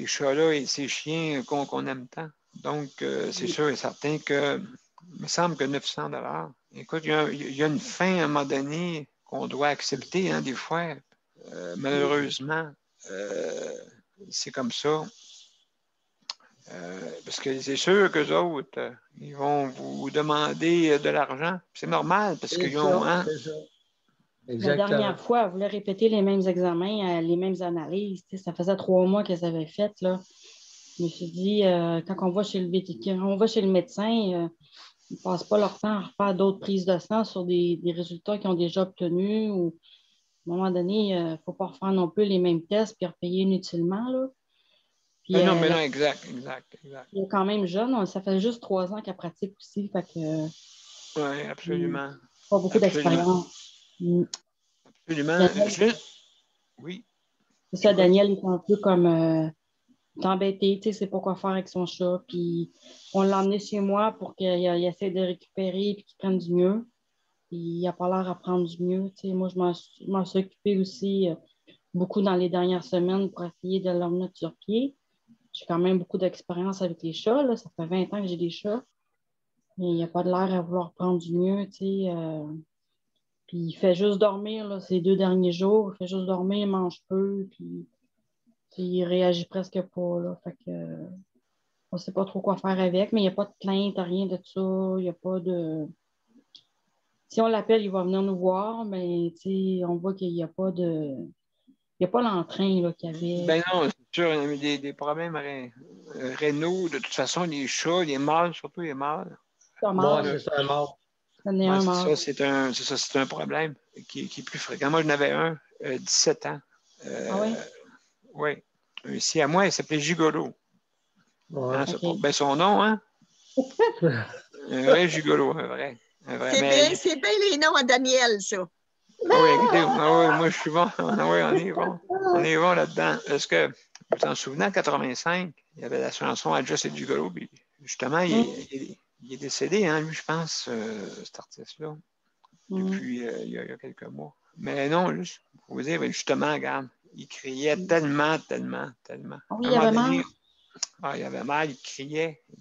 chats-là et ces chiens qu'on aime tant. Donc, c'est sûr et certain que, il me semble que 900 $. Écoute, il y a une fin à un moment donné qu'on doit accepter, hein, des fois. Malheureusement, c'est comme ça. Parce que c'est sûr qu'eux autres, ils vont vous demander de l'argent. C'est normal, parce qu'ils ont... Hein?
La dernière fois, elle voulait répéter les mêmes examens, les mêmes analyses. Ça faisait 3 mois qu'elles avaient fait, là. Je me suis dit, quand on va chez le médecin, ils ne passent pas leur temps à refaire d'autres prises de sang sur des résultats qu'ils ont déjà obtenus. Ou, à un moment donné, il ne faut pas refaire non plus les mêmes tests puis repayer inutilement, là. Puis,
non, mais non, exact.
Il est quand même jeune. Ça fait juste 3 ans qu'elle pratique aussi.
Oui, absolument.
Pas beaucoup d'expérience.
Absolument. Oui.
C'est ça, Daniel est un peu comme embêté, tu sais, c'est pas quoi faire avec son chat. Puis on l'a emmené chez moi pour qu'il essaie de récupérer et qu'il prenne du mieux. Puis il n'a pas l'air à prendre du mieux. Tu sais, moi, je m'en suis occupée aussi beaucoup dans les dernières semaines pour essayer de l'emmener sur pied. J'ai quand même beaucoup d'expérience avec les chats. Là. Ça fait 20 ans que j'ai des chats. Mais il n'a pas de l'air à vouloir prendre du mieux, tu sais. Puis il fait juste dormir là, ces 2 derniers jours. Il fait juste dormir, il mange peu, puis il réagit presque pas. Là. Fait que on ne sait pas trop quoi faire avec, mais il n'y a pas de plainte, rien de ça. Il n'y a pas de. Si on l'appelle, il va venir nous voir, mais on voit qu'il n'y a pas de. Il n'y a pas l'entrain là, qu'il y avait.
Ben non, c'est sûr, il y a des problèmes rénaux. De toute façon, les chats, les mâles, surtout les mâles.
C'est un mâle.
C'est un problème qui est plus fréquent. Moi, j'en avais un 17 ans.
Ah oui?
Oui. Ici, à moi, il s'appelait Gigolo.
Ouais.
Hein,
OK.
c'est bien son nom, hein? Un vrai gigolo, un vrai.
C'est bien les noms à Daniel, ça.
Ah oui, écoutez, moi, je suis bon. Ah oui, on est bon. On est bon là-dedans. Est-ce que, vous en souvenez, en 85, il y avait la chanson à Just et Gigolo, puis justement, il est décédé, hein, lui, je pense, cet artiste-là, depuis il y a quelques mois. Mais non, juste pour vous dire, justement, regarde, il criait tellement.
Ah oui, il avait mal.
Il avait mal, il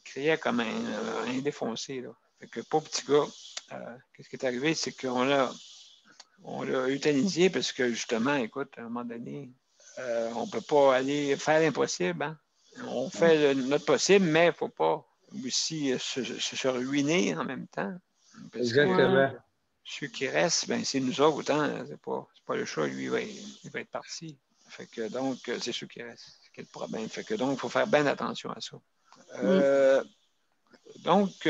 criait comme un défoncé, là. Fait que, pauvre petit gars, qu'est-ce qui est arrivé, c'est qu'on l'a euthanasié parce que, justement, écoute, à un moment donné, on ne peut pas aller faire l'impossible, hein. On fait notre possible, mais il ne faut pas aussi se ruiner en même temps. Parce
Exactement.
que ceux qui restent, ben, c'est nous autres, hein. C'est pas le chat, lui, il va être parti. Fait que donc, c'est ceux qui restent. C'est le problème. Fait que donc, il faut faire bien attention à ça. Donc,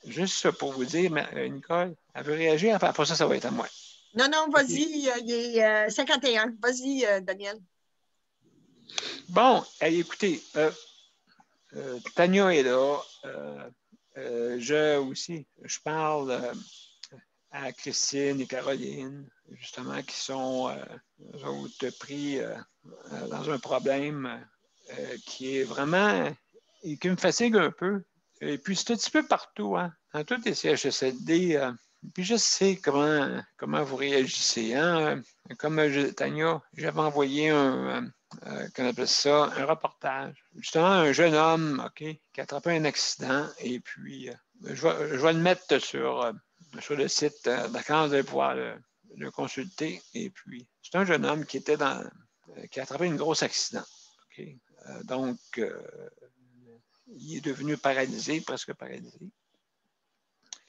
juste pour vous dire, Nicole, elle veut réagir. Après ça, ça va être à moi.
Non, vas-y, il est 51. Vas-y, Daniel.
Bon, écoutez, Tania est là. Je parle à Christine et Caroline, justement, qui sont pris dans un problème qui est vraiment, et qui me fatigue un peu. Et puis, c'est un petit peu partout, hein, dans tous les CHSLD. Puis, je sais comment vous réagissez. Hein? Comme Tania, j'avais envoyé qu'on appelle ça, un reportage. Justement, un jeune homme, OK, qui a attrapé un accident. Et puis, je vais le mettre sur le site. D'accord, vous allez pouvoir le consulter. Et puis, c'est un jeune homme qui a attrapé un gros accident. OK? Donc, il est devenu paralysé, presque paralysé.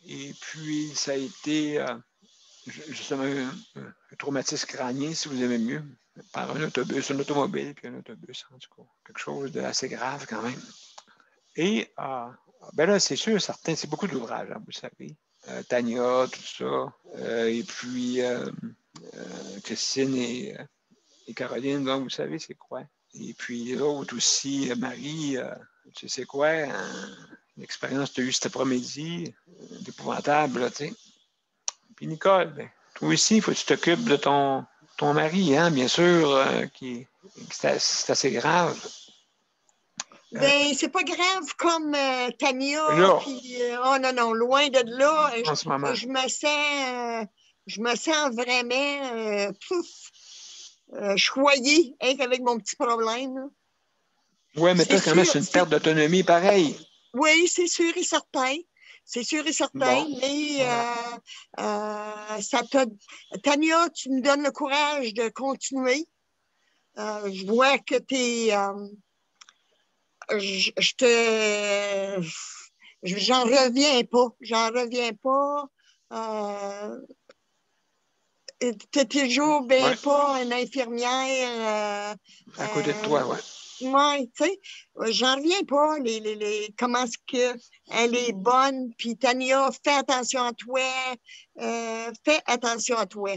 Et puis, ça a été justement un traumatisme crânien, si vous aimez mieux, par un automobile, puis un autobus, en tout cas. Quelque chose d'assez grave quand même. Et ben là, c'est sûr, certain, c'est beaucoup d'ouvrages, hein, vous savez. Tania, tout ça. Et puis, Christine et Caroline, donc vous savez c'est quoi. Et puis l'autre aussi, Marie, tu sais quoi, l'expérience que tu as eue cet après-midi, d'épouvantable, tu sais. Puis Nicole, ben, toi aussi, il faut que tu t'occupes de ton mari, hein, bien sûr, c'est assez grave.
Ben, c'est pas grave comme Tania, puis oh non, loin de là.
En ce moment.
Je me sens vraiment choyée avec mon petit problème.
Oui, mais toi, quand même, c'est une perte d'autonomie pareille.
Oui, c'est sûr et certain. C'est sûr et certain,
bon.
Mais Tania, tu me donnes le courage de continuer. Je vois que tu es... J'en reviens pas. J'en reviens pas. Tu es toujours bien pas une infirmière.
À côté de toi, oui.
Oui, tu sais, j'en reviens pas, comment est-ce qu'elle est bonne, puis Tania, fais attention à toi, fais attention à toi.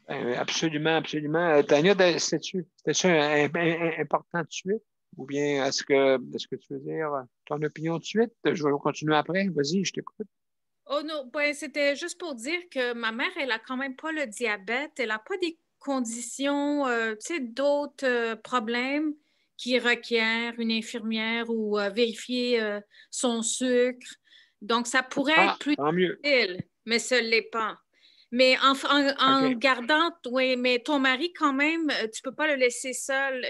Absolument, absolument. Tania, c'était-tu important de suite? Ou bien est-ce que tu veux dire ton opinion de suite? Je vais continuer après. Vas-y, je t'écoute.
Oh non, ben, c'était juste pour dire que ma mère, elle n'a quand même pas le diabète, elle n'a pas des conditions, tu sais, d'autres problèmes qui requièrent une infirmière ou vérifier son sucre. Donc, ça pourrait être plus difficile, mais ce ne l'est pas. Mais en gardant, oui, mais ton mari, quand même, tu ne peux pas le laisser seul.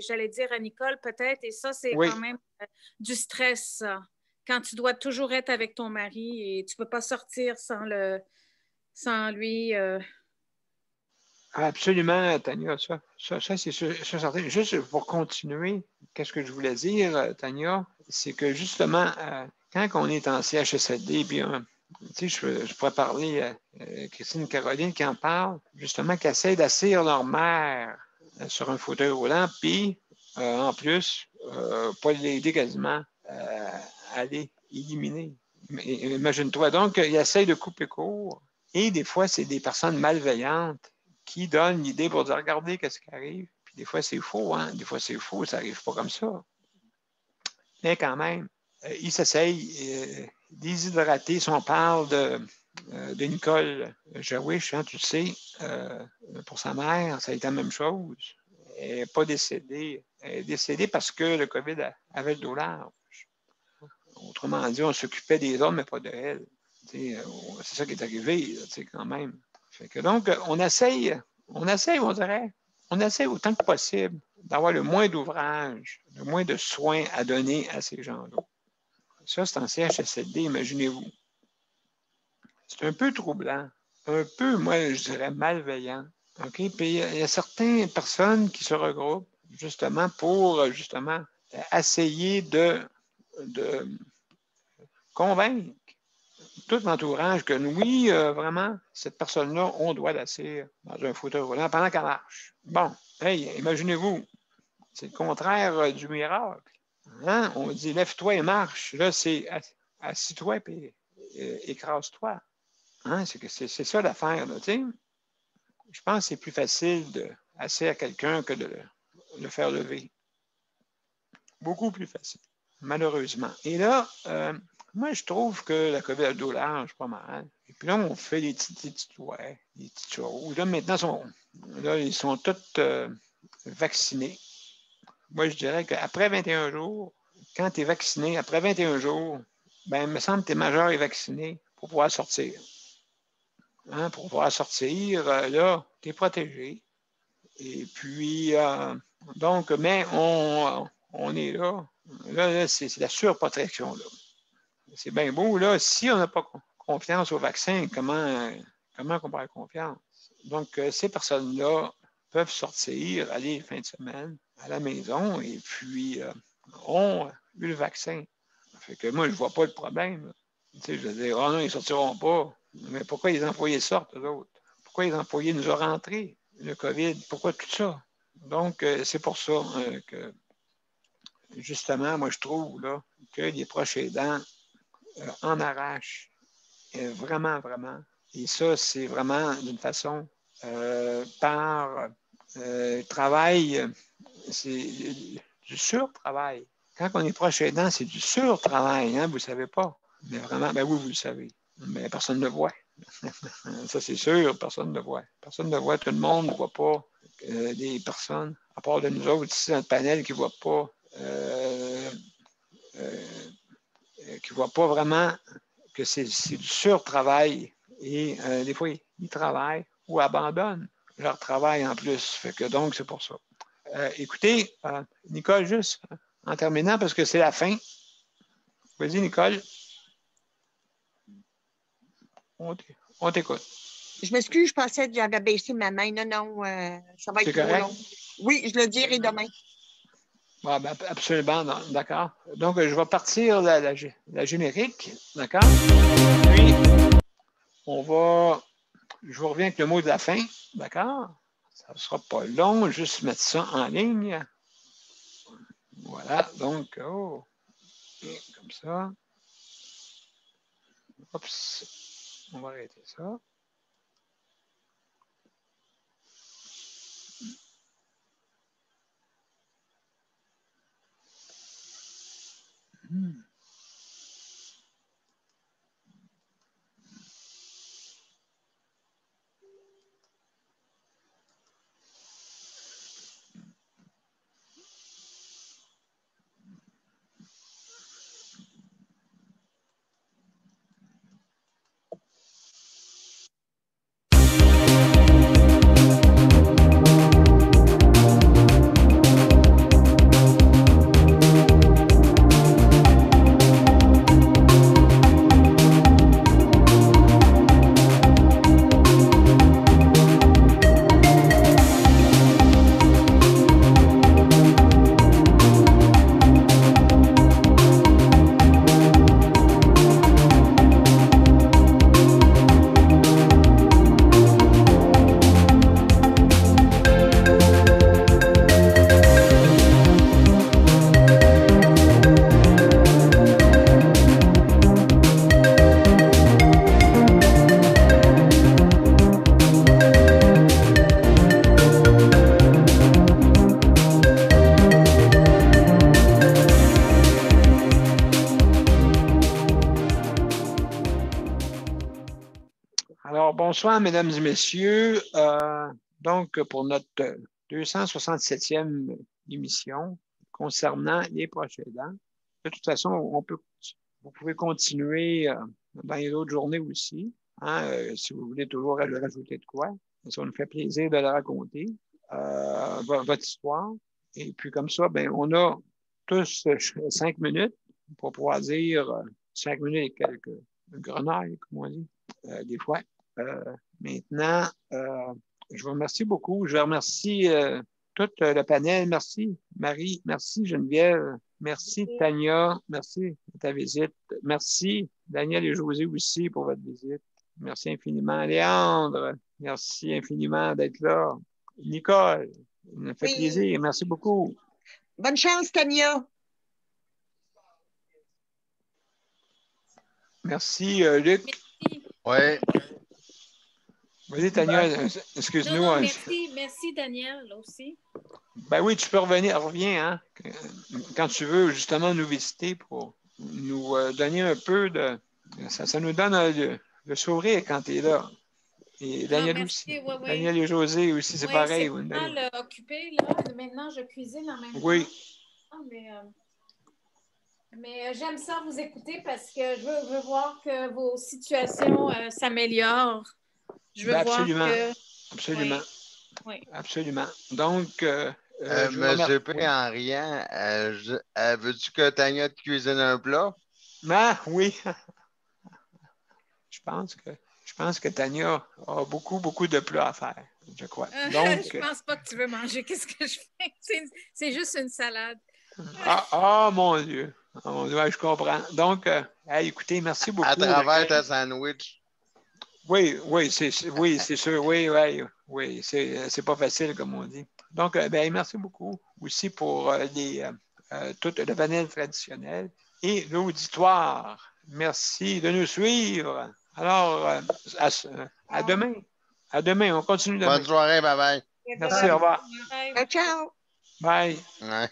J'allais dire à Nicole, peut-être, et ça, c'est quand même du stress, ça. Quand tu dois toujours être avec ton mari et tu ne peux pas sortir sans lui.
Absolument, Tania, ça c'est certain. Juste pour continuer, qu'est-ce que je voulais dire, Tania, c'est que justement, quand on est en CHSLD, puis tu sais, je pourrais parler à Christine Caroline qui en parle, justement, qui essaie d'asseoir leur mère sur un fauteuil roulant, puis en plus, pas l'aider quasiment à aller éliminer. Imagine-toi, donc, il essaie de couper court, et des fois, c'est des personnes malveillantes qui donne l'idée pour dire, regardez qu'est-ce qui arrive. Puis des fois, c'est faux, hein? Des fois, c'est faux, ça n'arrive pas comme ça. Mais quand même, il s'essaye déshydrater. Si on parle de Nicole Jawish, hein, tu le sais, pour sa mère, ça a été la même chose. Elle n'est pas décédée. Elle est décédée parce que le COVID avait le dos large. Autrement dit, on s'occupait des hommes, mais pas de elle. C'est ça qui est arrivé, quand même. Fait que donc, on essaye, on dirait, on essaye autant que possible d'avoir le moins d'ouvrages, le moins de soins à donner à ces gens-là. Ça, c'est en CHSLD, imaginez-vous. C'est un peu troublant, un peu, moi, je dirais, malveillant. OK? Puis il y a certaines personnes qui se regroupent justement pour, justement, essayer de convaincre tout l'entourage que oui, vraiment, cette personne-là, on doit l'asseoir dans un fauteuil roulant pendant qu'elle marche. Bon, hey, imaginez-vous, c'est le contraire du miracle. Hein? On dit lève-toi et marche. Là, c'est assis-toi et écrase-toi. Hein? C'est ça l'affaire. Tu sais? Je pense que c'est plus facile d'asseoir quelqu'un que de le faire lever. Beaucoup plus facile, malheureusement. Et là, moi, je trouve que la COVID a le dos large pas mal. Et puis là, on fait des petites choses. Là, maintenant, ils sont tous vaccinés. Moi, je dirais qu'après 21 jours, quand tu es vacciné, après 21 jours, ben, il me semble que tu es majeur et vacciné pour pouvoir sortir. Hein, pour pouvoir sortir, là, tu es protégé. Et puis, donc, mais on est là. Là, c'est la surprotection, là. C'est bien beau, là. Si on n'a pas confiance au vaccin, comment on peut avoir confiance? Donc, ces personnes-là peuvent sortir, aller fin de semaine à la maison et puis ont eu le vaccin. Fait que moi, je ne vois pas le problème. Tu sais, je veux dire, oh non, ils ne sortiront pas. Mais pourquoi les employés sortent, eux autres? Pourquoi les employés nous ont rentrés, le COVID? Pourquoi tout ça? Donc, c'est pour ça que, justement, moi, je trouve là, que les proches aidants en arrachent vraiment, vraiment. Et ça, c'est vraiment d'une façon par travail, c'est du surtravail. Quand on est proche aidant, c'est du surtravail, hein, vous ne savez pas. Mais vraiment, ben oui, vous le savez. Mais personne ne le voit. Ça, c'est sûr, personne ne le voit. Personne ne le voit, tout le monde ne voit pas des personnes, à part de nous autres ici dans le panel, qui ne voient pas vraiment que c'est du surtravail. Et des fois, ils travaillent ou abandonnent leur travail en plus. Fait que donc, c'est pour ça. Écoutez, Nicole, juste en terminant, parce que c'est la fin. Vas-y, Nicole. On t'écoute.
Je m'excuse, je pensais que j'avais baissé ma main. Non, non, ça va être trop long. Oui, je le dirai demain.
Ouais, ben, absolument, d'accord. Donc, je vais partir la générique, d'accord? Puis, je vous reviens avec le mot de la fin, d'accord? Ça ne sera pas long, juste mettre ça en ligne. Voilà, donc, comme ça. Oups, on va arrêter ça. Bonsoir, mesdames et messieurs. Donc, pour notre 267e émission concernant les proches aidants, de toute façon, vous pouvez continuer dans les autres journées aussi, hein, si vous voulez toujours rajouter de quoi. Ça nous fait plaisir de le raconter, votre histoire. Et puis comme ça, ben, on a tous 5 minutes pour pouvoir dire 5 minutes et quelques grenailles, comme on dit, des fois. Maintenant, je vous remercie beaucoup. Je remercie tout le panel. Merci, Marie. Merci, Geneviève. Merci, Tania. Merci de ta visite. Merci, Daniel et José aussi pour votre visite. Merci infiniment, Léandre. Merci infiniment d'être là. Nicole, ça me fait plaisir. Merci beaucoup.
Bonne chance, Tania.
Merci, Luc.
Oui.
Vas-y, Tania, excuse-nous.
Non, merci, Daniel, aussi.
Ben oui, tu peux reviens, hein, quand tu veux justement nous visiter pour nous donner un peu de... Ça nous donne le sourire quand tu es là. Et Daniel aussi.
Ouais.
Daniel et José aussi, c'est pareil.
C'est pas mal occupé, là. Maintenant, je cuisine en même temps.
Oui.
Mais j'aime ça vous écouter parce que je veux voir que vos situations s'améliorent. Je veux
absolument.
voir que...
Absolument.
Oui.
Absolument. Donc,
Monsieur P. en riant, veux-tu que Tania te cuisine un plat?
Ah, oui. Je pense que Tania a beaucoup de plats à faire, je crois. Donc,
je pense pas que tu veux manger. Qu'est-ce que je fais? C'est juste une salade.
Mon Dieu. Oh, mon Dieu, je comprends. Donc, écoutez, merci beaucoup.
À travers ta sandwich.
Oui, c'est sûr. Oui, c'est pas facile, comme on dit. Donc, merci beaucoup aussi pour tout le panel traditionnel et l'auditoire. Merci de nous suivre. Alors, à demain. À demain, on continue demain.
Bonne soirée, bye-bye.
Merci, au revoir.
Ciao.
Bye.
Ouais.